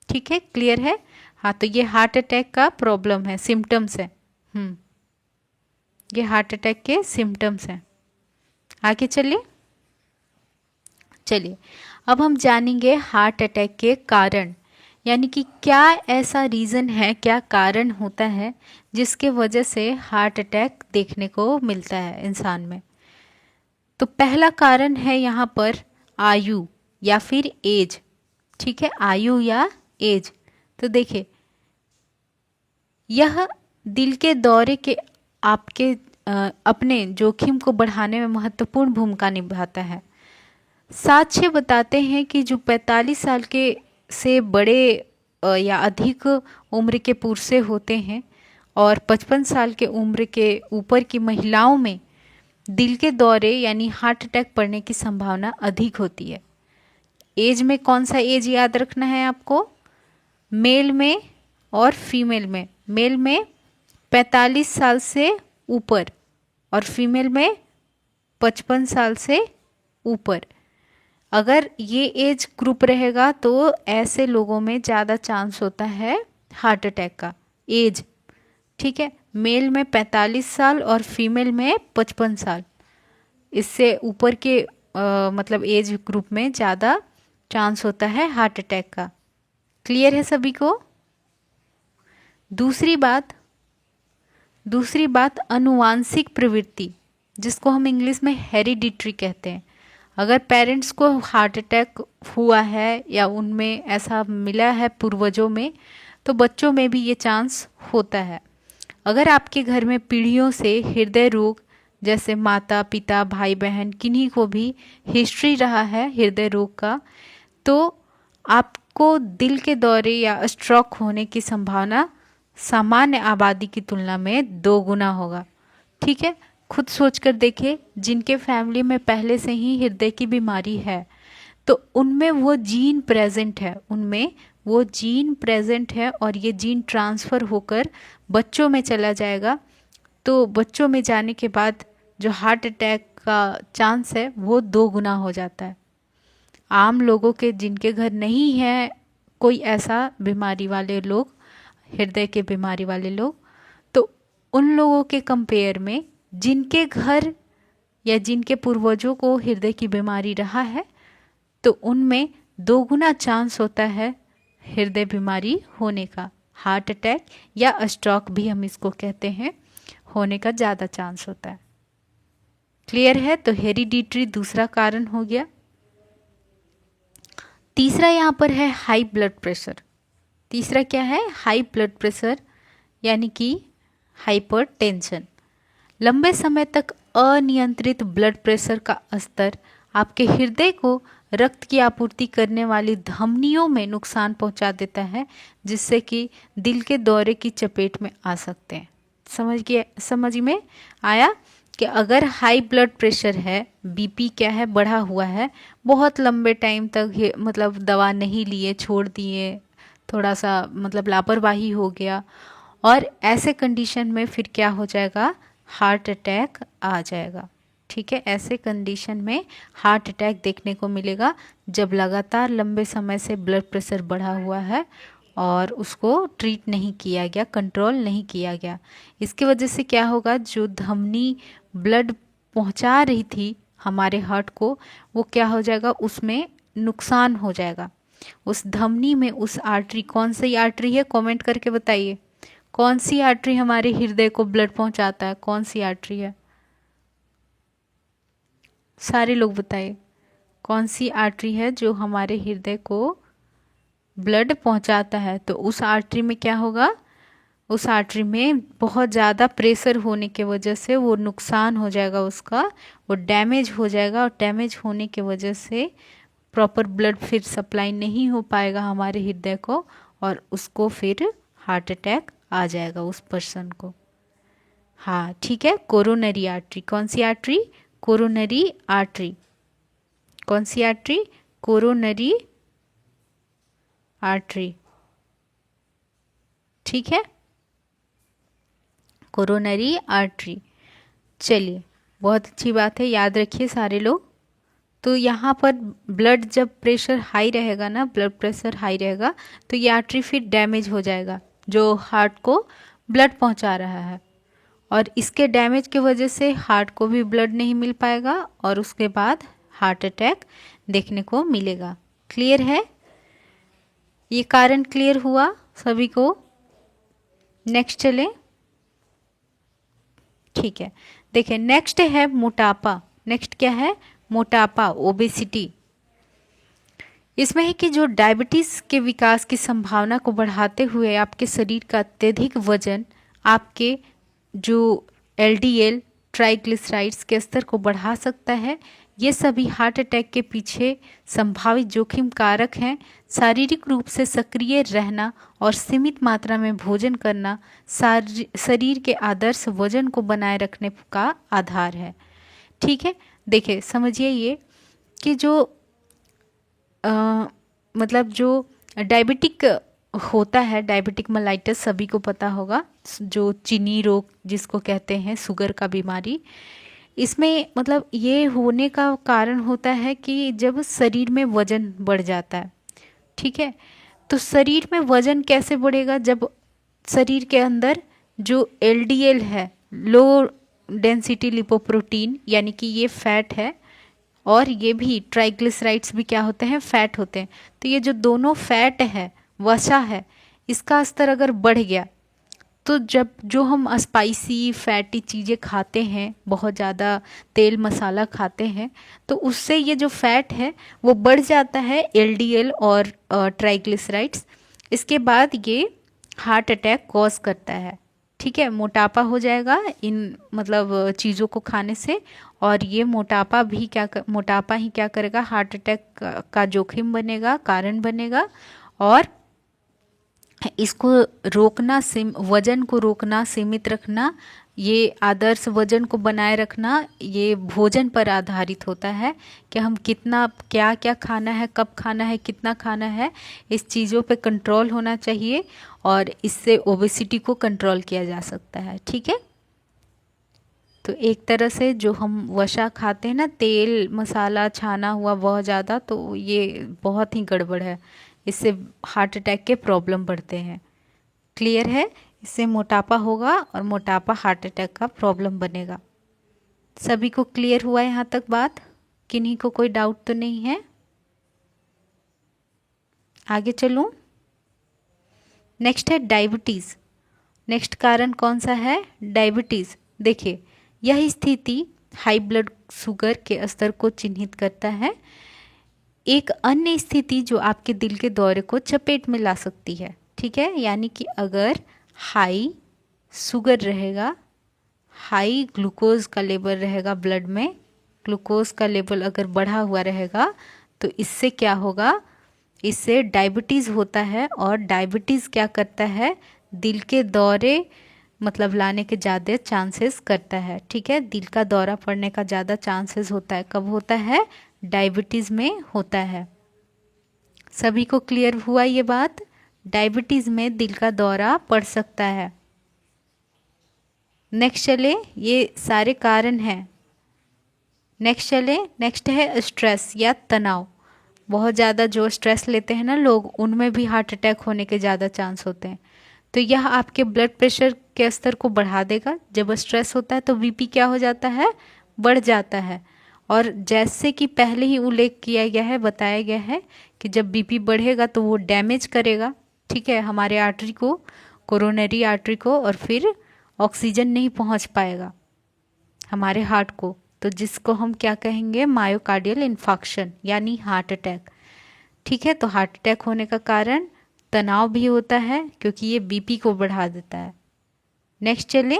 ठीक है, क्लियर है? हाँ, तो ये हार्ट अटैक का प्रॉब्लम है, सिम्टम्स है। ये हार्ट अटैक के सिम्टम्स हैं। आगे चलिए। अब हम जानेंगे हार्ट अटैक के कारण, यानी कि क्या ऐसा रीज़न है, क्या कारण होता है जिसके वजह से हार्ट अटैक देखने को मिलता है इंसान में। तो पहला कारण है यहाँ पर आयु या फिर एज, ठीक है, आयु या एज। तो देखिए, यह दिल के दौरे के आपके अपने जोखिम को बढ़ाने में महत्वपूर्ण भूमिका निभाता है। साक्ष्य बताते हैं कि जो 45 साल के से बड़े या अधिक उम्र के पुरुष होते हैं और 55 साल के उम्र के ऊपर की महिलाओं में दिल के दौरे यानी हार्ट अटैक पड़ने की संभावना अधिक होती है। एज में कौन सा एज याद रखना है आपको? मेल में और फीमेल में। मेल में 45 साल से ऊपर और फीमेल में 55 साल से ऊपर। अगर ये एज ग्रुप रहेगा तो ऐसे लोगों में ज़्यादा चांस होता है हार्ट अटैक का। एज, ठीक है, मेल में 45 साल और फीमेल में 55 साल, इससे ऊपर के मतलब एज ग्रुप में ज़्यादा चांस होता है हार्ट अटैक का। क्लियर है सभी को? दूसरी बात अनुवांशिक प्रवृत्ति, जिसको हम इंग्लिश में हेरिडिटरी कहते हैं। अगर पेरेंट्स को हार्ट अटैक हुआ है या उनमें ऐसा मिला है पूर्वजों में, तो बच्चों में भी ये चांस होता है। अगर आपके घर में पीढ़ियों से हृदय रोग, जैसे माता पिता भाई बहन किन्हीं को भी हिस्ट्री रहा है हृदय रोग का, तो आपको दिल के दौरे या स्ट्रोक होने की संभावना सामान्य आबादी की तुलना में 2 गुना होगा। ठीक है, खुद सोचकर देखिए, जिनके फैमिली में पहले से ही हृदय की बीमारी है तो उनमें वो जीन प्रेजेंट है और ये जीन ट्रांसफ़र होकर बच्चों में चला जाएगा। तो बच्चों में जाने के बाद जो हार्ट अटैक का चांस है वो 2 गुना हो जाता है। आम लोगों के जिनके घर नहीं है कोई ऐसा बीमारी वाले लोग, हृदय के बीमारी वाले लोग, तो उन लोगों के कंपेयर में जिनके घर या जिनके पूर्वजों को हृदय की बीमारी रहा है, तो उनमें 2 गुना चांस होता है हृदय बीमारी होने का, हार्ट अटैक या स्ट्रोक भी हम इसको कहते हैं, होने का ज़्यादा चांस होता है। क्लियर है? तो हेरिडिटरी दूसरा कारण हो गया। तीसरा यहाँ पर है हाई ब्लड प्रेशर। तीसरा क्या है? हाई ब्लड प्रेशर यानी कि हाइपरटेंशन। लंबे समय तक अनियंत्रित ब्लड प्रेशर का स्तर आपके हृदय को रक्त की आपूर्ति करने वाली धमनियों में नुकसान पहुंचा देता है, जिससे कि दिल के दौरे की चपेट में आ सकते हैं। समझ में आया कि अगर हाई ब्लड प्रेशर है, बीपी क्या है, बढ़ा हुआ है, बहुत लंबे टाइम तक मतलब दवा नहीं लिए, छोड़ दिए, थोड़ा सा मतलब लापरवाही हो गया, और ऐसे कंडीशन में फिर क्या हो जाएगा? हार्ट अटैक आ जाएगा। ठीक है, ऐसे कंडीशन में हार्ट अटैक देखने को मिलेगा जब लगातार लंबे समय से ब्लड प्रेशर बढ़ा हुआ है और उसको ट्रीट नहीं किया गया, कंट्रोल नहीं किया गया। इसकी वजह से क्या होगा? जो धमनी ब्लड पहुंचा रही थी हमारे हार्ट को, वो क्या हो जाएगा? उसमें नुकसान हो जाएगा। उस धमनी में उस आर्टरी, कौन सी आर्टरी है कमेंट करके बताइए, कौन सी आर्टरी हमारे हृदय को ब्लड पहुंचाता है? कौन सी आर्टरी है? सारे लोग बताइए, कौन सी आर्टरी है जो हमारे हृदय को ब्लड पहुंचाता है? तो उस आर्टरी में क्या होगा? उस आर्टरी में बहुत ज़्यादा प्रेशर होने के वजह से वो नुकसान हो जाएगा, उसका वो डैमेज हो जाएगा, और डैमेज होने के वजह से प्रॉपर ब्लड फिर सप्लाई नहीं हो पाएगा हमारे हृदय को, और उसको फिर हार्ट अटैक आ जाएगा उस पर्सन को। हाँ ठीक है, कोरोनरी आर्टरी। कौन सी आर्टरी? Coronary artery. कौन सी आर्टरी? Coronary artery. ठीक है, कोरोनरी आर्टरी। चलिए, बहुत अच्छी बात है, याद रखिए सारे लोग। तो यहाँ पर ब्लड जब प्रेशर हाई रहेगा ना, ब्लड प्रेशर हाई रहेगा, तो ये आर्टरी फिर डैमेज हो जाएगा जो हार्ट को ब्लड पहुँचा रहा है, और इसके डैमेज की वजह से हार्ट को भी ब्लड नहीं मिल पाएगा और उसके बाद हार्ट अटैक देखने को मिलेगा। क्लियर है? ये कारण क्लियर हुआ सभी को? नेक्स्ट चलें। ठीक है, देखिए नेक्स्ट है मोटापा। नेक्स्ट क्या है? मोटापा, ओबेसिटी। इसमें है कि जो डायबिटीज़ के विकास की संभावना को बढ़ाते हुए आपके शरीर का अत्यधिक वजन आपके जो एलडीएल ट्राइग्लिसराइड्स के स्तर को बढ़ा सकता है। ये सभी हार्ट अटैक के पीछे संभावित जोखिम कारक हैं। शारीरिक रूप से सक्रिय रहना और सीमित मात्रा में भोजन करना शरीर के आदर्श वजन को बनाए रखने का आधार है। ठीक है, देखिए समझिए ये कि जो मतलब जो डायबिटिक होता है, डायबिटिक मेलाइटस सभी को पता होगा, जो चीनी रोग जिसको कहते हैं, शुगर का बीमारी, इसमें मतलब ये होने का कारण होता है कि जब शरीर में वजन बढ़ जाता है। ठीक है, तो शरीर में वजन कैसे बढ़ेगा? जब शरीर के अंदर जो एलडीएल है, लो डेंसिटी लिपोप्रोटीन, यानी कि ये फैट है, और ये भी ट्राइग्लिसराइड्स भी क्या होते हैं? फैट होते हैं। तो ये जो दोनों फैट है, वसा है, इसका स्तर अगर बढ़ गया, तो जब जो हम स्पाइसी फैटी चीज़ें खाते हैं, बहुत ज़्यादा तेल मसाला खाते हैं, तो उससे ये जो फैट है वो बढ़ जाता है, एलडीएल और ट्राइग्लिसराइड्स। इसके बाद ये हार्ट अटैक कॉज करता है। ठीक है, मोटापा हो जाएगा इन मतलब चीज़ों को खाने से, और ये मोटापा ही क्या करेगा? हार्ट अटैक का जोखिम बनेगा, कारण बनेगा। और इसको रोकना, वजन को रोकना, सीमित रखना, ये आदर्श वजन को बनाए रखना, ये भोजन पर आधारित होता है कि हम कितना क्या क्या खाना है, कब खाना है, कितना खाना है, इस चीज़ों पे कंट्रोल होना चाहिए, और इससे ओबेसिटी को कंट्रोल किया जा सकता है। ठीक है, तो एक तरह से जो हम वसा खाते हैं ना, तेल मसाला छाना हुआ बहुत ज़्यादा, तो ये बहुत ही गड़बड़ है, इससे हार्ट अटैक के प्रॉब्लम बढ़ते हैं। क्लियर है? इससे मोटापा होगा और मोटापा हार्ट अटैक का प्रॉब्लम बनेगा। सभी को क्लियर हुआ यहाँ तक बात? किन्हीं को कोई डाउट तो नहीं है? आगे चलूँ? नेक्स्ट है डायबिटीज़। नेक्स्ट कारण कौन सा है? डायबिटीज़। देखिए, यह स्थिति हाई ब्लड शुगर के स्तर को चिन्हित करता है। एक अन्य स्थिति जो आपके दिल के दौरे को चपेट में ला सकती है। ठीक है, यानी कि अगर हाई शुगर रहेगा, हाई ग्लूकोज का लेवल रहेगा ब्लड में, ग्लूकोज का लेवल अगर बढ़ा हुआ रहेगा तो इससे क्या होगा? इससे डायबिटीज़ होता है। और डायबिटीज़ क्या करता है? दिल के दौरे मतलब लाने के ज़्यादा चांसेस करता है। ठीक है, दिल का दौरा पड़ने का ज़्यादा चांसेस होता है। कब होता है? डायबिटीज़ में होता है। सभी को क्लियर हुआ ये बात? डायबिटीज़ में दिल का दौरा पड़ सकता है। नेक्स्ट चले, ये सारे कारण हैं। नेक्स्ट चले, नेक्स्ट है स्ट्रेस या तनाव। बहुत ज़्यादा जो स्ट्रेस लेते हैं ना लोग, उनमें भी हार्ट अटैक होने के ज़्यादा चांस होते हैं। तो यह आपके ब्लड प्रेशर के स्तर को बढ़ा देगा। जब स्ट्रेस होता है तो बीपी क्या हो जाता है? बढ़ जाता है। और जैसे कि पहले ही उल्लेख किया गया है, बताया गया है कि जब बीपी बढ़ेगा तो वो डैमेज करेगा, ठीक है, हमारे आर्टरी को, कोरोनरी आर्टरी को, और फिर ऑक्सीजन नहीं पहुंच पाएगा हमारे हार्ट को, तो जिसको हम क्या कहेंगे? मायोकार्डियल इन्फार्क्शन यानी हार्ट अटैक। ठीक है, तो हार्ट अटैक होने का कारण तनाव भी होता है क्योंकि ये बीपी को बढ़ा देता है। नेक्स्ट चले,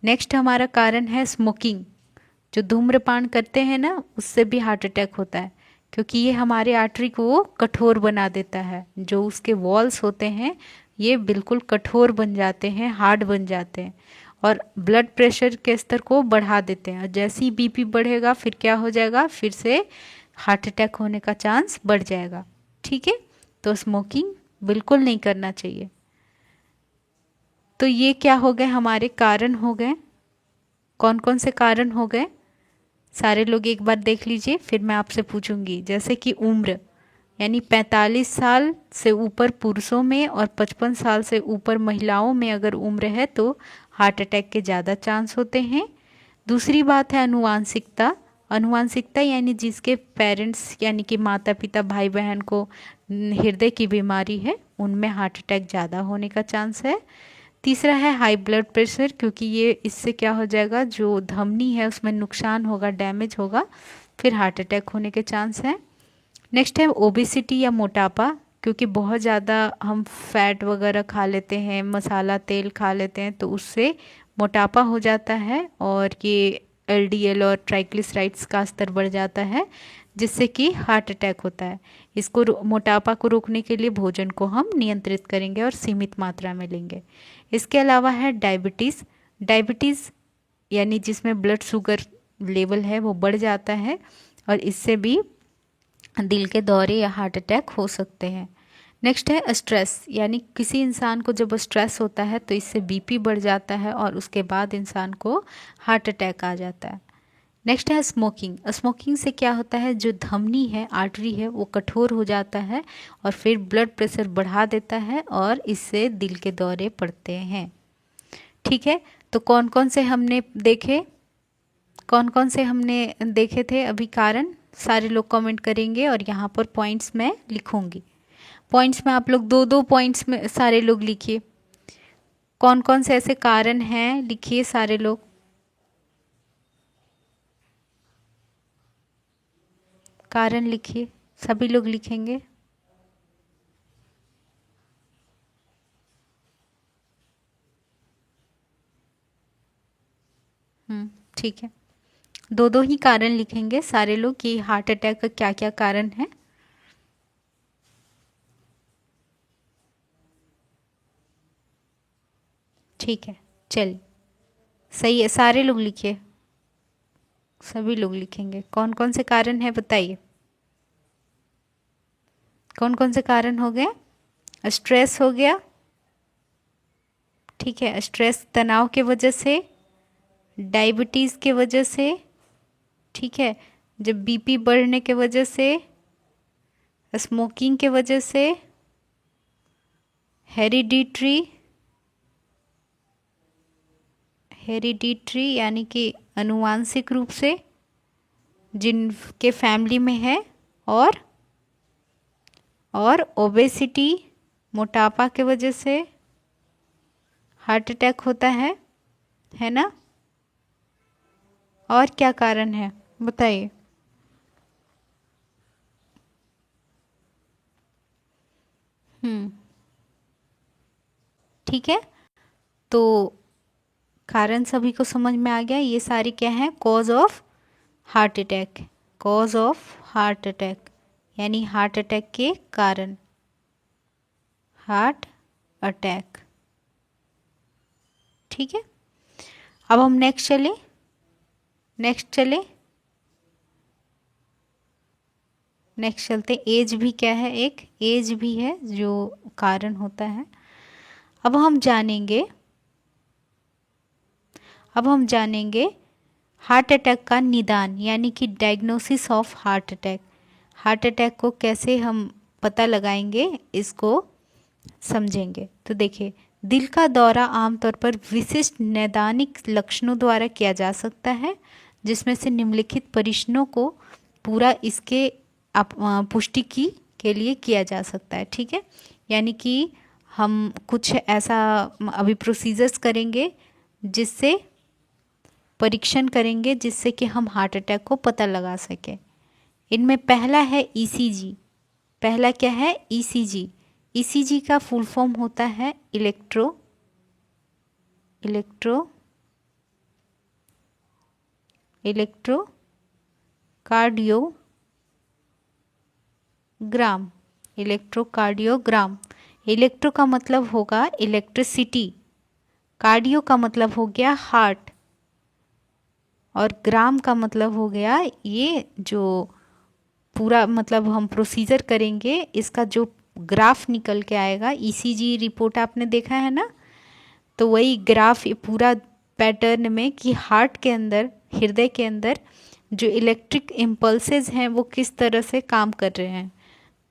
नेक्स्ट हमारा कारण है स्मोकिंग। जो धूम्रपान करते हैं ना, उससे भी हार्ट अटैक होता है क्योंकि ये हमारे आर्टरी को कठोर बना देता है। जो उसके वॉल्स होते हैं ये बिल्कुल कठोर बन जाते हैं, हार्ड बन जाते हैं और ब्लड प्रेशर के स्तर को बढ़ा देते हैं। और जैसे ही बीपी बढ़ेगा फिर क्या हो जाएगा? फिर से हार्ट अटैक होने का चांस बढ़ जाएगा। ठीक है, तो स्मोकिंग बिल्कुल नहीं करना चाहिए। तो ये क्या हो गए? हमारे कारण हो गए। कौन कौन से कारण हो गए? सारे लोग एक बार देख लीजिए, फिर मैं आपसे पूछूंगी। जैसे कि उम्र, यानी 45 साल से ऊपर पुरुषों में और 55 साल से ऊपर महिलाओं में अगर उम्र है तो हार्ट अटैक के ज़्यादा चांस होते हैं। दूसरी बात है अनुवांशिकता। अनुवांशिकता यानी जिसके पेरेंट्स यानी कि माता पिता भाई बहन को हृदय की बीमारी है, उनमें हार्ट अटैक ज़्यादा होने का चांस है। तीसरा है हाई ब्लड प्रेशर, क्योंकि ये इससे क्या हो जाएगा? जो धमनी है उसमें नुकसान होगा, डैमेज होगा, फिर हार्ट अटैक होने के चांस है। नेक्स्ट है ओबेसिटी या मोटापा, क्योंकि बहुत ज़्यादा हम फैट वगैरह खा लेते हैं, मसाला तेल खा लेते हैं, तो उससे मोटापा हो जाता है और ये एलडीएल और ट्राइग्लिसराइड्स का स्तर बढ़ जाता है, जिससे कि हार्ट अटैक होता है। इसको मोटापा को रोकने के लिए भोजन को हम नियंत्रित करेंगे और सीमित मात्रा में लेंगे। इसके अलावा है डायबिटीज़। डायबिटीज़ यानी जिसमें ब्लड शुगर लेवल है वो बढ़ जाता है और इससे भी दिल के दौरे या हार्ट अटैक हो सकते हैं। नेक्स्ट है स्ट्रेस, यानी किसी इंसान को जब स्ट्रेस होता है तो इससे बीपी बढ़ जाता है और उसके बाद इंसान को हार्ट अटैक आ जाता है। नेक्स्ट है स्मोकिंग। स्मोकिंग से क्या होता है? जो धमनी है, आर्टरी है, वो कठोर हो जाता है और फिर ब्लड प्रेशर बढ़ा देता है और इससे दिल के दौरे पड़ते हैं। ठीक है, तो कौन कौन से हमने देखे? कौन कौन से हमने देखे थे अभी कारण? सारे लोग कमेंट करेंगे और यहाँ पर पॉइंट्स मैं लिखूंगी। पॉइंट्स में आप लोग दो दो पॉइंट्स में सारे लोग लिखिए। कौन कौन से ऐसे कारण हैं, लिखिए सारे लोग। कारण लिखिए, सभी लोग लिखेंगे। ठीक है, दो दो ही कारण लिखेंगे सारे लोग कि हार्ट अटैक का क्या क्या कारण है। ठीक है, चलिए, सही है, सारे लोग लिखिए, सभी लोग लिखेंगे। कौन कौन से कारण है बताइए? कौन कौन से कारण हो गए? स्ट्रेस हो गया, ठीक है, स्ट्रेस तनाव के वजह से, डायबिटीज़ के वजह से, ठीक है, जब बीपी बढ़ने के वजह से, स्मोकिंग के वजह से, हेरिडिटरी हेरिडिटरी यानी कि अनुवांशिक रूप से जिनके फैमिली में है, और ओबेसिटी मोटापा के वजह से हार्ट अटैक होता है ना। और क्या कारण है बताइए। ठीक है, तो कारण सभी को समझ में आ गया। ये सारी क्या है, cause of heart attack. Cause of heart attack यानी हार्ट अटैक के कारण, हार्ट अटैक। ठीक है, अब हम नेक्स्ट चलते। एज भी क्या है, एक एज भी है जो कारण होता है। अब हम जानेंगे हार्ट अटैक का निदान यानी कि diagnosis of heart attack. Heart attack को कैसे हम पता लगाएंगे, इसको समझेंगे। तो देखिए, दिल का दौरा आमतौर पर विशिष्ट नैदानिक लक्षणों द्वारा किया जा सकता है, जिसमें से निम्नलिखित परीक्षणों को पूरा इसके पुष्टि के लिए किया जा सकता है। ठीक है, यानी कि हम कुछ ऐसा अभी प्रोसीजर्स करेंगे, जिससे परीक्षण करेंगे, जिससे कि हम हार्ट अटैक को पता लगा सकें। इनमें पहला है ईसीजी। पहला क्या है, ईसीजी। ईसीजी का फुल फॉर्म होता है इलेक्ट्रोकार्डियोग्राम। इलेक्ट्रो का मतलब होगा इलेक्ट्रिसिटी, कार्डियो का मतलब हो गया हार्ट, और ग्राम का मतलब हो गया ये जो पूरा मतलब हम प्रोसीजर करेंगे, इसका जो ग्राफ निकल के आएगा। ईसीजी रिपोर्ट आपने देखा है ना, तो वही ग्राफ पूरा पैटर्न में कि हार्ट के अंदर, हृदय के अंदर जो इलेक्ट्रिक इम्पल्सेस हैं वो किस तरह से काम कर रहे हैं।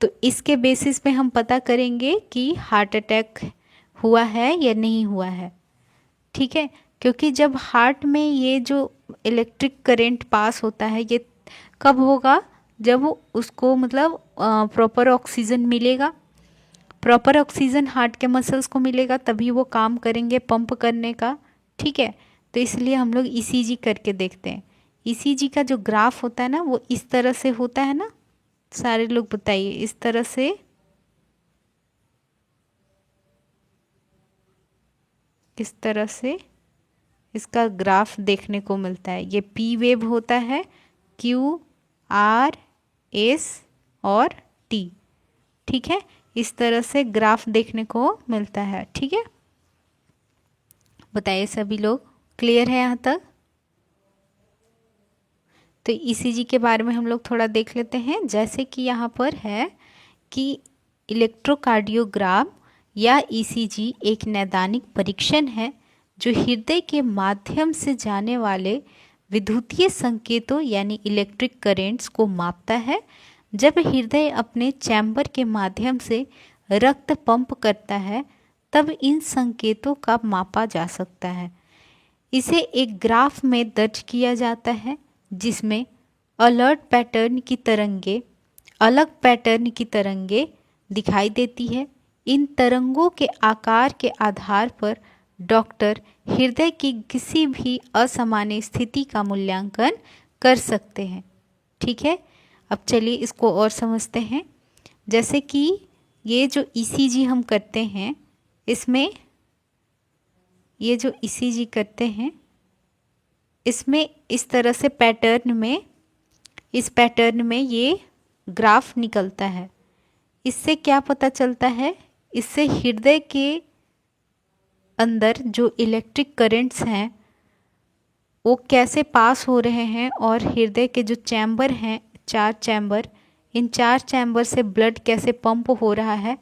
तो इसके बेसिस पे हम पता करेंगे कि हार्ट अटैक हुआ है या नहीं हुआ है। ठीक है, क्योंकि जब हार्ट में ये जो इलेक्ट्रिक करंट पास होता है, ये कब होगा, जब उसको मतलब प्रॉपर ऑक्सीजन मिलेगा। प्रॉपर ऑक्सीजन हार्ट के मसल्स को मिलेगा, तभी वो काम करेंगे पंप करने का। ठीक है, तो इसलिए हम लोग ईसीजी करके देखते हैं। ईसीजी का जो ग्राफ होता है ना, वो इस तरह से होता है ना। सारे लोग बताइए, इस तरह से, किस तरह से इसका ग्राफ देखने को मिलता है। ये पी वेव होता है, क्यू, आर, एस और टी। ठीक है, इस तरह से ग्राफ देखने को मिलता है। ठीक है, बताइए सभी लोग, क्लियर है यहाँ तक। तो ईसीजी के बारे में हम लोग थोड़ा देख लेते हैं। जैसे कि यहाँ पर है कि इलेक्ट्रोकार्डियोग्राम या ईसीजी एक नैदानिक परीक्षण है जो हृदय के माध्यम से जाने वाले विद्युतीय संकेतों यानी इलेक्ट्रिक करेंट्स को मापता है। जब हृदय अपने चैम्बर के माध्यम से रक्त पंप करता है, तब इन संकेतों का मापा जा सकता है। इसे एक ग्राफ में दर्ज किया जाता है, जिसमें अलग पैटर्न की तरंगे दिखाई देती है। इन तरंगों के आकार के आधार पर डॉक्टर हृदय की किसी भी असामान्य स्थिति का मूल्यांकन कर सकते हैं। ठीक है, अब चलिए इसको और समझते हैं। जैसे कि ये जो ईसीजी हम करते हैं, इसमें ये जो ईसीजी करते हैं, इसमें इस तरह से इस पैटर्न में ये ग्राफ निकलता है। इससे क्या पता चलता है, इससे हृदय के अंदर जो इलेक्ट्रिक करंट्स हैं वो कैसे पास हो रहे हैं, और हृदय के जो चैम्बर हैं, 4 चैम्बर, इन 4 चैम्बर से ब्लड कैसे पंप हो रहा है,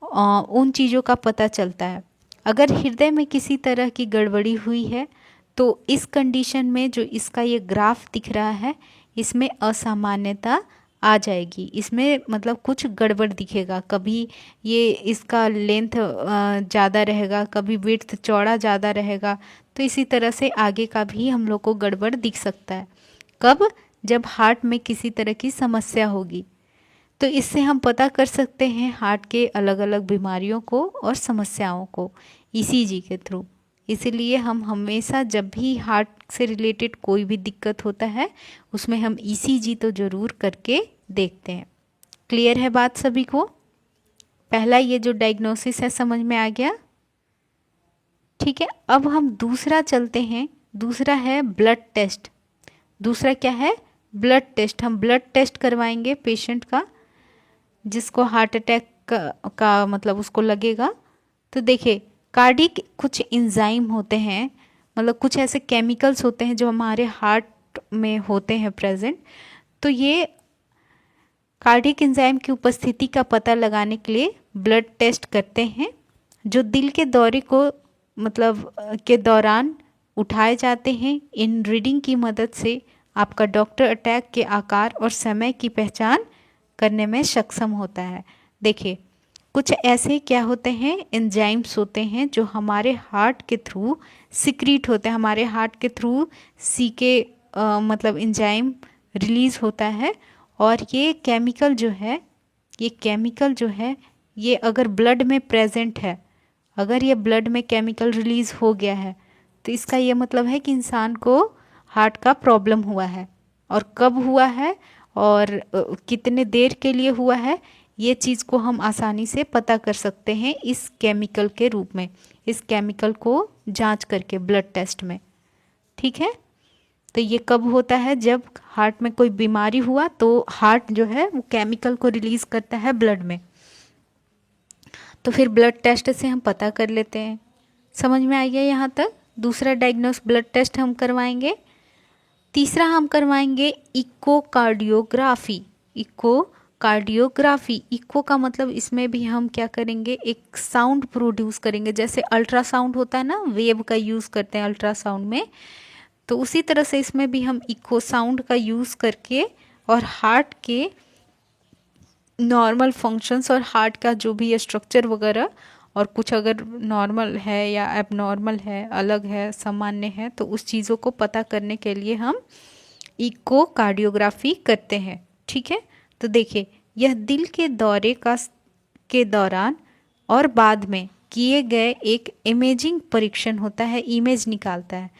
उन चीज़ों का पता चलता है। अगर हृदय में किसी तरह की गड़बड़ी हुई है, तो इस कंडीशन में जो इसका ये ग्राफ दिख रहा है, इसमें असामान्यता आ जाएगी। इसमें मतलब कुछ गड़बड़ दिखेगा, कभी ये इसका लेंथ ज़्यादा रहेगा, कभी विड्थ चौड़ा ज़्यादा रहेगा। तो इसी तरह से आगे का भी हम लोग को गड़बड़ दिख सकता है। कब? जब हार्ट में किसी तरह की समस्या होगी। तो इससे हम पता कर सकते हैं हार्ट के अलग अलग बीमारियों को और समस्याओं को ईसीजी के थ्रू। इसीलिए हम हमेशा जब भी हार्ट से रिलेटेड कोई भी दिक्कत होता है उसमें हम ईसीजी तो ज़रूर करके देखते हैं। क्लियर है बात सभी को? पहला ये जो डायग्नोसिस है समझ में आ गया? ठीक है, अब हम दूसरा चलते हैं। दूसरा है ब्लड टेस्ट। दूसरा क्या है? Blood test. हम ब्लड टेस्ट करवाएंगे पेशेंट का, जिसको हार्ट अटैक का मतलब उसको लगेगा। तो देखिए, कार्डिक कुछ इंजाइम होते हैं, मतलब कुछ ऐसे केमिकल्स होते हैं जो हमारे हार्ट में होते हैं प्रेजेंट। तो ये कार्डिक इंजाइम की उपस्थिति का पता लगाने के लिए ब्लड टेस्ट करते हैं, जो दिल के दौरे को मतलब के दौरान उठाए जाते हैं। इन रीडिंग की मदद से आपका डॉक्टर अटैक के आकार और समय की पहचान करने में सक्षम होता है। देखिए, कुछ ऐसे क्या होते हैं, एंजाइम्स होते हैं जो हमारे हार्ट के थ्रू सिक्रीट होते हैं। हमारे हार्ट के थ्रू मतलब एंजाइम रिलीज होता है। और ये केमिकल जो है ये अगर ब्लड में प्रेजेंट है, अगर ये ब्लड में केमिकल रिलीज हो गया है, तो इसका ये मतलब है कि इंसान को हार्ट का प्रॉब्लम हुआ है। और कब हुआ है और कितने देर के लिए हुआ है, ये चीज़ को हम आसानी से पता कर सकते हैं इस केमिकल के रूप में, इस केमिकल को जांच करके ब्लड टेस्ट में। ठीक है, तो ये कब होता है? जब हार्ट में कोई बीमारी हुआ तो हार्ट जो है वो केमिकल को रिलीज करता है ब्लड में। तो फिर ब्लड टेस्ट से हम पता कर लेते हैं। समझ में आ गया यहाँ तक? दूसरा डायग्नोस ब्लड टेस्ट हम करवाएंगे। तीसरा हम करवाएंगे इकोकार्डियोग्राफी। इकोकार्डियोग्राफी, इको का मतलब इसमें भी हम क्या करेंगे, एक साउंड प्रोड्यूस करेंगे। जैसे अल्ट्रासाउंड होता है ना, वेव का यूज़ करते हैं अल्ट्रासाउंड में, तो उसी तरह से इसमें भी हम इको साउंड का यूज़ करके और हार्ट के नॉर्मल फंक्शंस और हार्ट का जो भी स्ट्रक्चर वगैरह और कुछ अगर नॉर्मल है या एबनॉर्मल है, अलग है, सामान्य है, तो उस चीज़ों को पता करने के लिए हम इकोकार्डियोग्राफी करते हैं। ठीक है, तो देखिए, यह दिल के दौरे के दौरान और बाद में किए गए एक इमेजिंग परीक्षण होता है, इमेज निकालता है,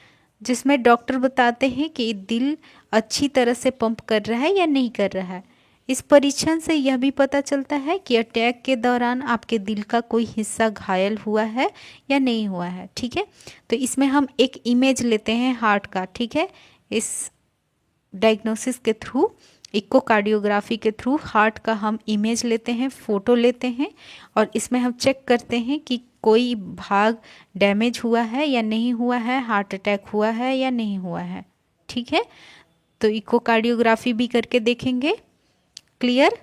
जिसमें डॉक्टर बताते हैं कि दिल अच्छी तरह से पंप कर रहा है या नहीं कर रहा है। इस परीक्षण से यह भी पता चलता है कि अटैक के दौरान आपके दिल का कोई हिस्सा घायल हुआ है या नहीं हुआ है। ठीक है, तो इसमें हम एक इमेज लेते हैं हार्ट का। ठीक है, इस डायग्नोसिस के थ्रू, इकोकार्डियोग्राफी के थ्रू हार्ट का हम इमेज लेते हैं, फ़ोटो लेते हैं, और इसमें हम चेक करते हैं कि कोई भाग डैमेज हुआ है या नहीं हुआ है, हार्ट अटैक हुआ है या नहीं हुआ है। ठीक है, तो इकोकार्डियोग्राफी भी करके देखेंगे। क्लियर?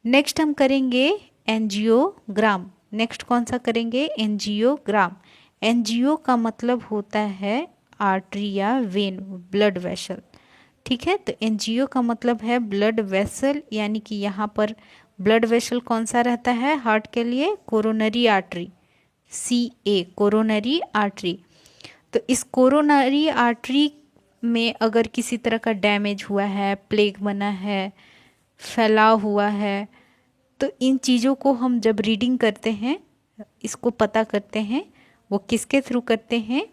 नेक्स्ट हम करेंगे एंजियोग्राम। नेक्स्ट कौन सा करेंगे? एंजियोग्राम। एंजियो का मतलब होता है आर्टरी या वेन, ब्लड वेसल। ठीक है, तो एंजियो का मतलब है ब्लड वेसल, यानी कि यहाँ पर ब्लड वेसल कौन सा रहता है हार्ट के लिए? Coronary artery, CA, coronary artery. तो इस कोरोनरी आर्टरी में अगर किसी तरह का डैमेज हुआ है, प्लेग बना है, फैलाव हुआ है, तो इन चीज़ों को हम जब रीडिंग करते हैं, इसको पता करते हैं, वो किसके थ्रू करते हैं?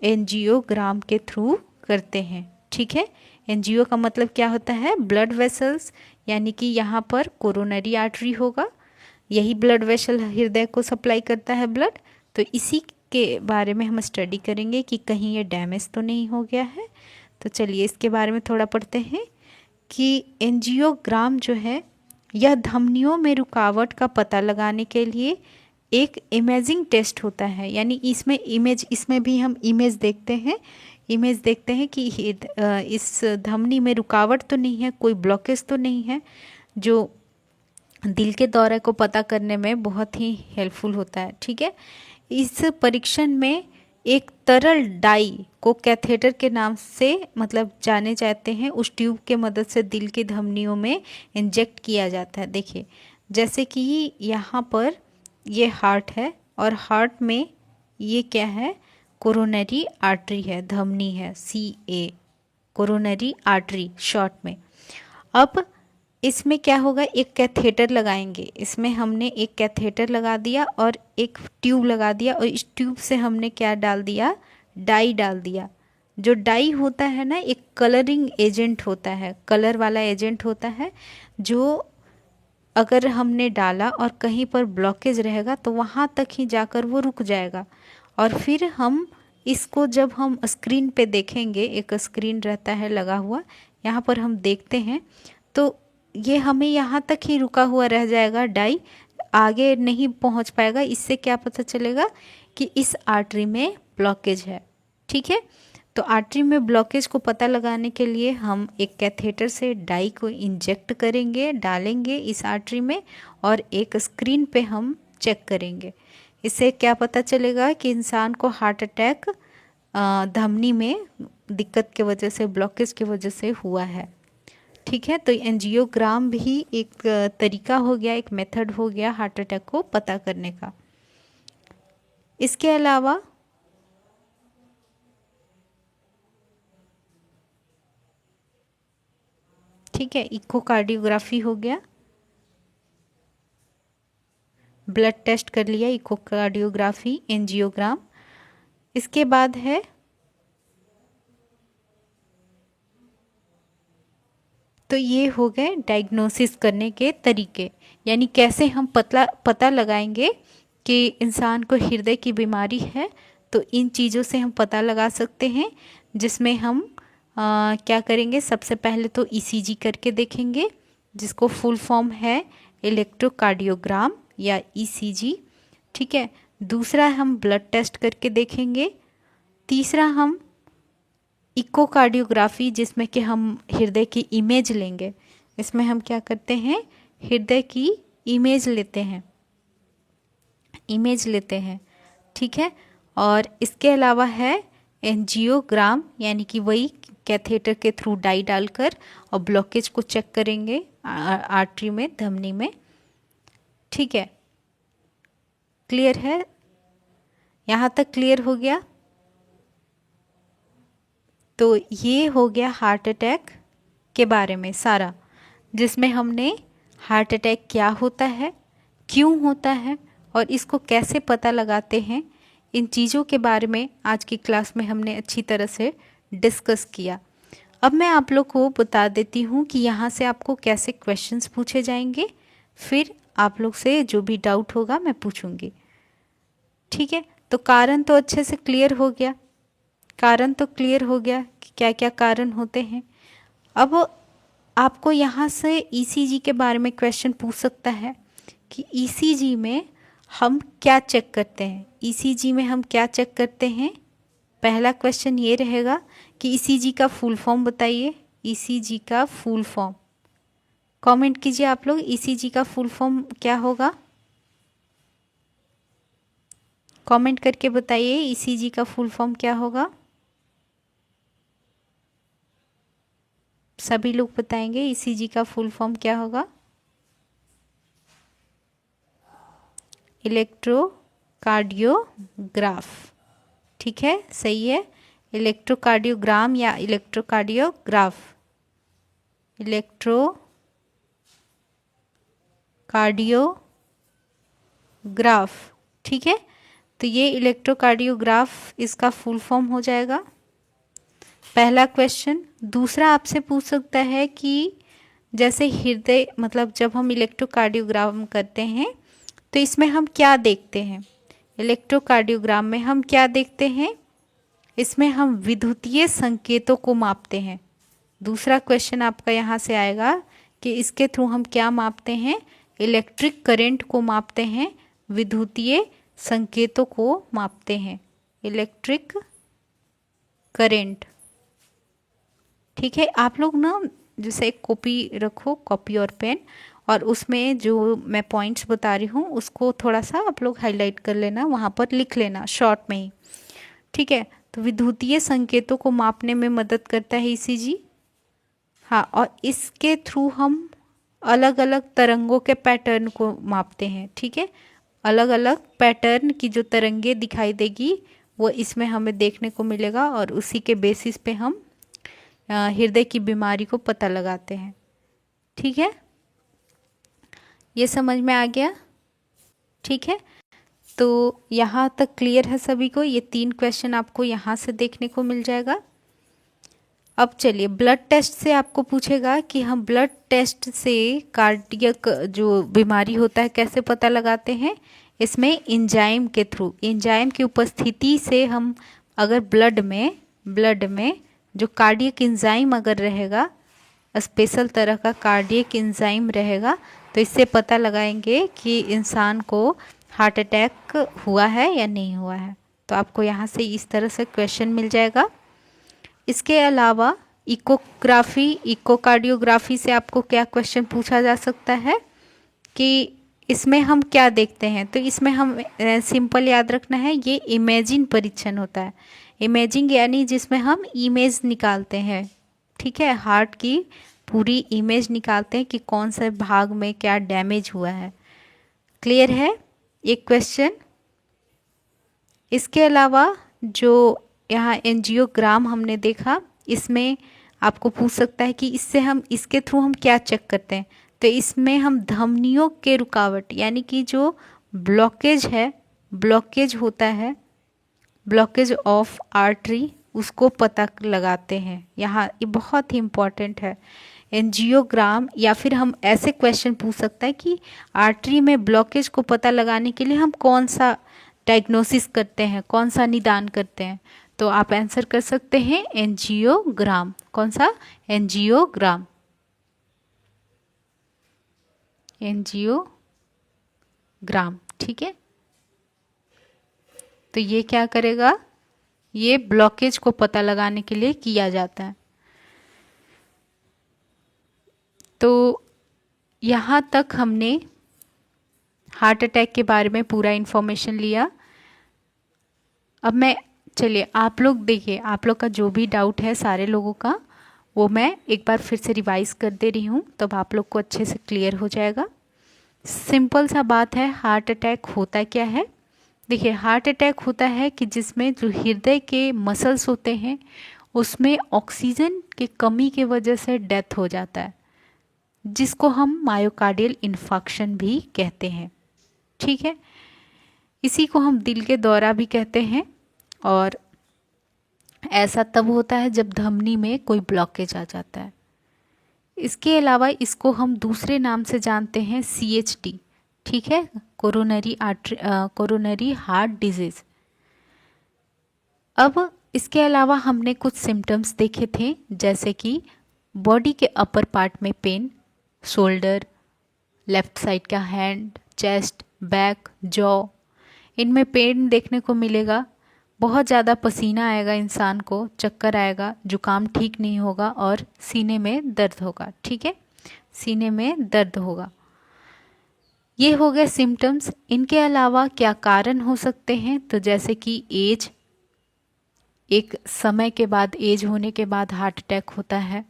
एंजियोग्राम के थ्रू करते हैं। ठीक है, एंजियो का मतलब क्या होता है? ब्लड वेसल्स, यानी कि यहाँ पर कोरोनरी आर्टरी होगा, यही ब्लड वेसल हृदय को सप्लाई करता है ब्लड। तो इसी के बारे में हम स्टडी करेंगे कि कहीं ये डैमेज तो नहीं हो गया है। तो चलिए इसके बारे में थोड़ा पढ़ते हैं कि एंजियोग्राम जो है यह धमनियों में रुकावट का पता लगाने के लिए एक इमेजिंग टेस्ट होता है। यानी इसमें भी हम इमेज देखते हैं कि इस धमनी में रुकावट तो नहीं है, कोई ब्लॉकेज तो नहीं है, जो दिल के दौरे को पता करने में बहुत ही हेल्पफुल होता है। ठीक है, इस परीक्षण में एक तरल डाई को कैथेटर के नाम से मतलब जाने जाते हैं, उस ट्यूब के मदद से दिल की धमनियों में इंजेक्ट किया जाता है। देखिए जैसे कि यहाँ पर ये हार्ट है और हार्ट में ये क्या है, कोरोनरी आर्टरी है, धमनी है, CA कोरोनरी आर्टरी शॉर्ट में। अब इसमें क्या होगा, एक कैथेटर लगाएंगे, इसमें हमने एक कैथेटर लगा दिया और एक ट्यूब लगा दिया और इस ट्यूब से हमने क्या डाल दिया, डाई डाल दिया। जो डाई होता है ना, एक कलरिंग एजेंट होता है, कलर वाला एजेंट होता है, जो अगर हमने डाला और कहीं पर ब्लॉकेज रहेगा तो वहाँ तक ही जाकर वो रुक जाएगा। और फिर हम इसको जब हम स्क्रीन पे देखेंगे, एक स्क्रीन रहता है लगा हुआ, यहाँ पर हम देखते हैं तो ये हमें यहाँ तक ही रुका हुआ रह जाएगा, डाई आगे नहीं पहुँच पाएगा। इससे क्या पता चलेगा कि इस आर्टरी में ब्लॉकेज है। ठीक है, तो आर्टरी में ब्लॉकेज को पता लगाने के लिए हम एक कैथेटर से डाई को इंजेक्ट करेंगे, डालेंगे इस आर्टरी में और एक स्क्रीन पे हम चेक करेंगे। इससे क्या पता चलेगा कि इंसान को हार्ट अटैक धमनी में दिक्कत की वजह से, ब्लॉकेज की वजह से हुआ है। ठीक है, तो एंजियोग्राम भी एक तरीका हो गया, एक मेथड हो गया हार्ट अटैक को पता करने का। इसके अलावा ठीक है, इकोकार्डियोग्राफी हो गया, ब्लड टेस्ट कर लिया, इकोकार्डियोग्राफी, एंजियोग्राम। इसके बाद है तो ये हो गए डायग्नोसिस करने के तरीके, यानी कैसे हम पता लगाएंगे कि इंसान को हृदय की बीमारी है। तो इन चीज़ों से हम पता लगा सकते हैं, जिसमें हम क्या करेंगे, सबसे पहले तो ECG करके देखेंगे, जिसको फुल फॉर्म है इलेक्ट्रोकार्डियोग्राम या ECG। ठीक है, दूसरा हम ब्लड टेस्ट करके देखेंगे, तीसरा हम इकोकार्डियोग्राफी, जिसमें कि हम हृदय की इमेज लेंगे। इसमें हम क्या करते हैं, हृदय की इमेज लेते हैं। ठीक है, और इसके अलावा है एंजियोग्राम, यानी कि वही कैथेटर के थ्रू डाई डालकर और ब्लॉकेज को चेक करेंगे आर्टरी में, धमनी में। ठीक है, क्लियर है, यहाँ तक क्लियर हो गया। तो ये हो गया हार्ट अटैक के बारे में सारा, जिसमें हमने हार्ट अटैक क्या होता है, क्यों होता है और इसको कैसे पता लगाते हैं, इन चीज़ों के बारे में आज की क्लास में हमने अच्छी तरह से डिस्कस किया। अब मैं आप लोग को बता देती हूँ कि यहाँ से आपको कैसे क्वेश्चंस पूछे जाएंगे, फिर आप लोग से जो भी डाउट होगा मैं पूछूंगी। ठीक है, तो कारण तो अच्छे से क्लियर हो गया, कि क्या क्या कारण होते हैं। अब आपको यहाँ से ECG के बारे में क्वेश्चन पूछ सकता है कि ECG में हम क्या चेक करते हैं। ECG में हम क्या चेक करते हैं, पहला क्वेश्चन ये रहेगा कि ECG का फुल फॉर्म बताइए। ECG का फुल फॉर्म कमेंट कीजिए आप लोग, ECG का फुल फॉर्म क्या होगा, कमेंट करके बताइए ECG का फुल फॉर्म क्या होगा। सभी लोग बताएंगे ECG का फुल फॉर्म क्या होगा। इलेक्ट्रोकार्डियोग्राफ, ठीक है, सही है, इलेक्ट्रोकार्डियोग्राम या इलेक्ट्रोकार्डियोग्राफ, इलेक्ट्रोकार्डियोग्राफ। ठीक है, तो ये इलेक्ट्रोकार्डियोग्राफ इसका फुल फॉर्म हो जाएगा, पहला क्वेश्चन। दूसरा आपसे पूछ सकता है कि जैसे हृदय, मतलब जब हम इलेक्ट्रोकार्डियोग्राम करते हैं तो इसमें हम क्या देखते हैं, इलेक्ट्रोकार्डियोग्राम में हम क्या देखते हैं, इसमें हम विद्युतीय संकेतों को मापते हैं। दूसरा क्वेश्चन आपका यहाँ से आएगा कि इसके थ्रू हम क्या मापते हैं, इलेक्ट्रिक करंट को मापते हैं, विद्युतीय संकेतों को मापते हैं, इलेक्ट्रिक करंट। ठीक है, आप लोग ना जैसे एक कॉपी रखो, कॉपी और पेन, और उसमें जो मैं पॉइंट्स बता रही हूँ उसको थोड़ा सा आप लोग हाईलाइट कर लेना, वहाँ पर लिख लेना शॉर्ट में ही। ठीक है, तो विद्युतीय संकेतों को मापने में मदद करता है ईसीजी। हाँ, और इसके थ्रू हम अलग अलग तरंगों के पैटर्न को मापते हैं। ठीक है, अलग अलग पैटर्न की जो तरंगे दिखाई देगी वो इसमें हमें देखने को मिलेगा, और उसी के बेसिस पे हम हृदय की बीमारी को पता लगाते हैं। ठीक है, ये समझ में आ गया? ठीक है, तो यहाँ तक क्लियर है सभी को? ये 3 क्वेश्चन आपको यहाँ से देखने को मिल जाएगा। अब चलिए, ब्लड टेस्ट से आपको पूछेगा कि हम ब्लड टेस्ट से कार्डियक जो बीमारी होता है कैसे पता लगाते हैं। इसमें एंजाइम के थ्रू, एंजाइम की उपस्थिति से हम अगर ब्लड में जो कार्डियक एंजाइम अगर रहेगा, स्पेशल तरह का कार्डियक एंजाइम रहेगा, तो इससे पता लगाएंगे कि इंसान को हार्ट अटैक हुआ है या नहीं हुआ है। तो आपको यहाँ से इस तरह से क्वेश्चन मिल जाएगा। इसके अलावा इकोग्राफी, इकोकार्डियोग्राफी से आपको क्या क्वेश्चन पूछा जा सकता है कि इसमें हम क्या देखते हैं। तो इसमें हम सिंपल याद रखना है, ये इमेजिंग परीक्षण होता है। इमेजिंग यानी जिसमें हम इमेज निकालते हैं। ठीक है, हार्ट की पूरी इमेज निकालते हैं कि कौन से भाग में क्या डैमेज हुआ है। क्लियर है एक क्वेश्चन? इसके अलावा जो यहाँ एंजियोग्राम हमने देखा, इसमें आपको पूछ सकता है कि इससे हम, इसके थ्रू हम क्या चेक करते हैं। तो इसमें हम धमनियों के रुकावट यानी कि जो ब्लॉकेज है, ब्लॉकेज होता है, ब्लॉकेज ऑफ आर्टरी, उसको पता लगाते हैं। यहाँ ये बहुत ही इम्पॉर्टेंट है एंजियोग्राम। या फिर हम ऐसे क्वेश्चन पूछ सकता है कि आर्टरी में ब्लॉकेज को पता लगाने के लिए हम कौन सा डायग्नोसिस करते हैं, कौन सा निदान करते हैं। तो आप आंसर कर सकते हैं एंजियोग्राम। कौन सा? Angiogram, angiogram. ठीक है, तो ये क्या करेगा, ये ब्लॉकेज को पता लगाने के लिए किया जाता है। तो यहाँ तक हमने हार्ट अटैक के बारे में पूरा इन्फॉर्मेशन लिया। अब मैं, चलिए आप लोग देखिए, आप लोग का जो भी डाउट है सारे लोगों का, वो मैं एक बार फिर से रिवाइज कर दे रही हूँ, तब आप लोग को अच्छे से क्लियर हो जाएगा। सिंपल सा बात है, हार्ट अटैक होता क्या है। देखिए, हार्ट अटैक होता है कि जिसमें जो हृदय के मसल्स होते हैं उसमें ऑक्सीजन की कमी की वजह से डेथ हो जाता है, जिसको हम मायोकार्डियल इन्फार्क्शन भी कहते हैं। ठीक है, इसी को हम दिल के दौरा भी कहते हैं, और ऐसा तब होता है जब धमनी में कोई ब्लॉकेज आ जाता है। इसके अलावा इसको हम दूसरे नाम से जानते हैं CHD। ठीक है, कोरोनरी हार्ट डिजीज। अब इसके अलावा हमने कुछ सिम्टम्स देखे थे, जैसे कि बॉडी के अपर पार्ट में पेन, शोल्डर, लेफ्ट साइड का हैंड, चेस्ट, बैक, जॉ, इनमें पेन देखने को मिलेगा। बहुत ज़्यादा पसीना आएगा इंसान को, चक्कर आएगा, जुकाम ठीक नहीं होगा, और सीने में दर्द होगा। ठीक है, सीने में दर्द होगा। ये हो गए सिम्टम्स। इनके अलावा क्या कारण हो सकते हैं, तो जैसे कि एज, एक समय के बाद, एज होने के बाद हार्ट अटैक होता है।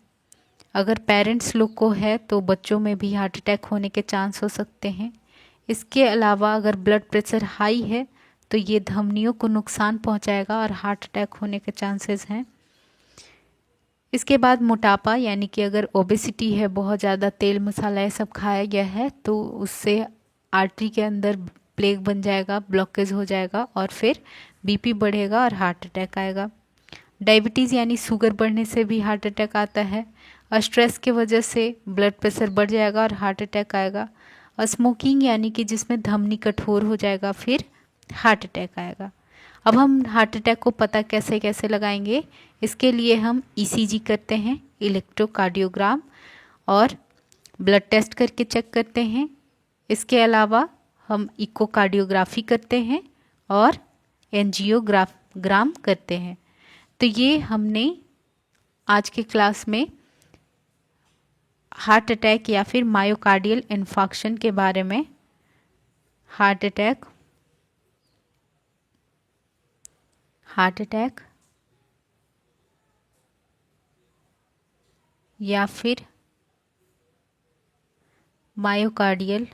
अगर पेरेंट्स लोग को है तो बच्चों में भी हार्ट अटैक होने के चांस हो सकते हैं। इसके अलावा अगर ब्लड प्रेशर हाई है तो ये धमनियों को नुकसान पहुंचाएगा और हार्ट अटैक होने के चांसेस हैं। इसके बाद मोटापा, यानी कि अगर ओबेसिटी है, बहुत ज़्यादा तेल मसाला ये सब खाया गया है, तो उससे आर्टरी के अंदर प्लेग बन जाएगा, ब्लॉकेज हो जाएगा, और फिर बीपी बढ़ेगा और हार्ट अटैक आएगा। डायबिटीज़ यानी शुगर बढ़ने से भी हार्ट अटैक आता है। और स्ट्रेस की वजह से ब्लड प्रेशर बढ़ जाएगा और हार्ट अटैक आएगा। और स्मोकिंग यानी कि जिसमें धमनी कठोर हो जाएगा, फिर हार्ट अटैक आएगा। अब हम हार्ट अटैक को पता कैसे कैसे लगाएंगे, इसके लिए हम ECG करते हैं, इलेक्ट्रोकार्डियोग्राम, और ब्लड टेस्ट करके चेक करते हैं। इसके अलावा हम इकोकार्डियोग्राफी करते हैं और एंजियोग्राम करते हैं। तो ये हमने आज के क्लास में हार्ट अटैक या फिर मायोकार्डियल इन्फार्क्शन के बारे में, हार्ट अटैक या फिर मायोकार्डियल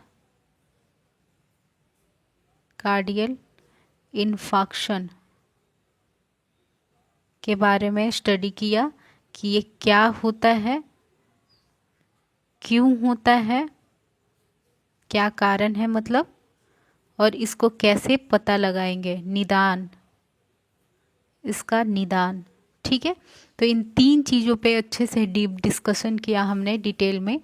इन्फाक्शन के बारे में स्टडी किया कि ये क्या होता है, क्यों होता है, क्या कारण है मतलब, और इसको कैसे पता लगाएंगे, निदान, इसका निदान। ठीक है, तो इन 3 चीज़ों पे अच्छे से डीप डिस्कशन किया हमने डिटेल में।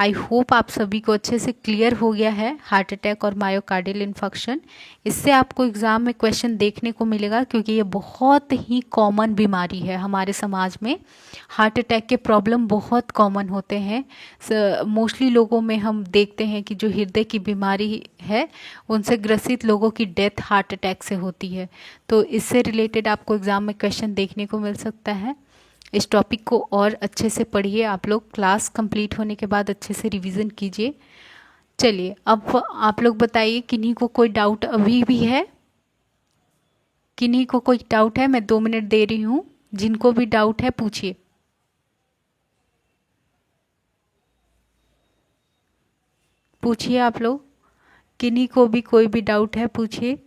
आई होप आप सभी को अच्छे से क्लियर हो गया है हार्ट अटैक और मायोकार्डियल इन्फेक्शन। इससे आपको एग्ज़ाम में क्वेश्चन देखने को मिलेगा, क्योंकि ये बहुत ही कॉमन बीमारी है हमारे समाज में। हार्ट अटैक के प्रॉब्लम बहुत कॉमन होते हैं। मोस्टली लोगों में हम देखते हैं कि जो हृदय की बीमारी है उनसे ग्रसित लोगों की डेथ हार्ट अटैक से होती है। तो इससे रिलेटेड आपको एग्ज़ाम में क्वेश्चन देखने को मिल सकता है। इस टॉपिक को और अच्छे से पढ़िए, आप लोग क्लास कंप्लीट होने के बाद अच्छे से रिवीजन कीजिए। चलिए, अब आप लोग बताइए, किन्हीं को कोई डाउट अभी भी है? किन्हीं को कोई डाउट है? मैं 2 मिनट दे रही हूँ, जिनको भी डाउट है पूछिए। पूछिए आप लोग, किन्हीं को भी कोई भी डाउट है पूछिए।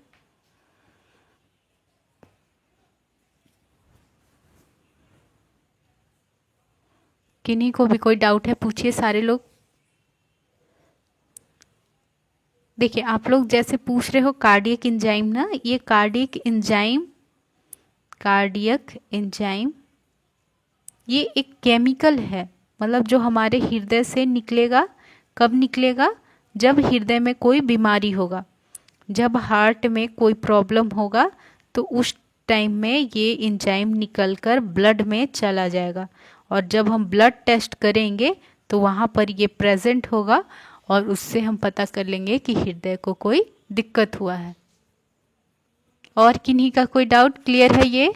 किन्हीं को भी कोई डाउट है पूछिए सारे लोग। देखिए, आप लोग जैसे पूछ रहे हो कार्डियक एंजाइम ना, ये कार्डियक एंजाइम ये एक केमिकल है, मतलब जो हमारे हृदय से निकलेगा। कब निकलेगा? जब हृदय में कोई बीमारी होगा, जब हार्ट में कोई प्रॉब्लम होगा, तो उस टाइम में ये एंजाइम निकलकर ब्लड में चला जाएगा, और जब हम ब्लड टेस्ट करेंगे तो वहाँ पर ये प्रेजेंट होगा, और उससे हम पता कर लेंगे कि हृदय को कोई दिक्कत हुआ है। और किन्हीं का कोई डाउट क्लियर है? ये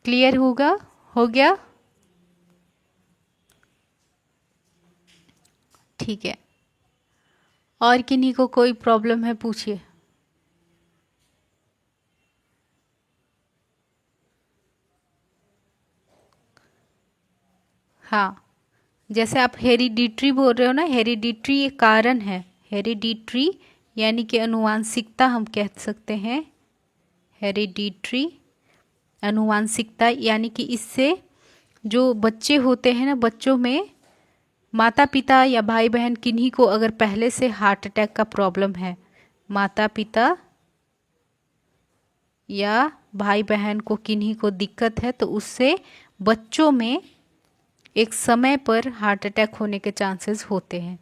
क्लियर होगा? हो गया? ठीक है, और किन्हीं को कोई प्रॉब्लम है पूछिए। हाँ, जैसे आप हेरिडिटरी बोल रहे हो ना, हेरिडिटरी एक कारण है। हेरिडिटरी यानी कि अनुवांशिकता हम कह सकते हैं। हेरिडिटरी अनुवांशिकता यानी कि इससे जो बच्चे होते हैं ना, बच्चों में माता पिता या भाई बहन किन्हीं को अगर पहले से हार्ट अटैक का प्रॉब्लम है, माता पिता या भाई बहन को किन्हीं को दिक्कत है, तो उससे बच्चों में एक समय पर हार्ट अटैक होने के चांसेस होते हैं।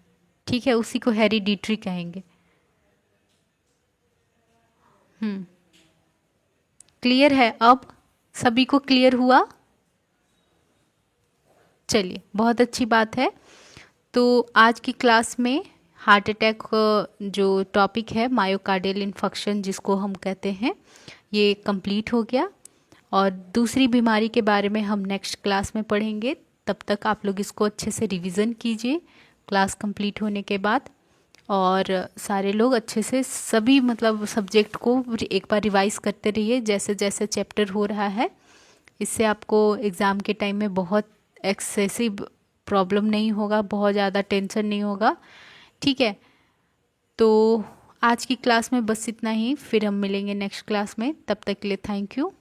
ठीक है, उसी को हेरिडिटरी कहेंगे। क्लियर है? अब सभी को क्लियर हुआ? चलिए, बहुत अच्छी बात है। तो आज की क्लास में हार्ट अटैक जो टॉपिक है, मायोकार्डियल इन्फेक्शन जिसको हम कहते हैं, ये कंप्लीट हो गया, और दूसरी बीमारी के बारे में हम नेक्स्ट क्लास में पढ़ेंगे। तब तक आप लोग इसको अच्छे से रिवीजन कीजिए क्लास कंप्लीट होने के बाद, और सारे लोग अच्छे से सभी मतलब सब्जेक्ट को एक बार रिवाइज करते रहिए जैसे जैसे चैप्टर हो रहा है। इससे आपको एग्ज़ाम के टाइम में बहुत एक्सेसिव प्रॉब्लम नहीं होगा, बहुत ज़्यादा टेंशन नहीं होगा। ठीक है, तो आज की क्लास में बस इतना ही, फिर हम मिलेंगे नेक्स्ट क्लास में। तब तक के लिए थैंक यू।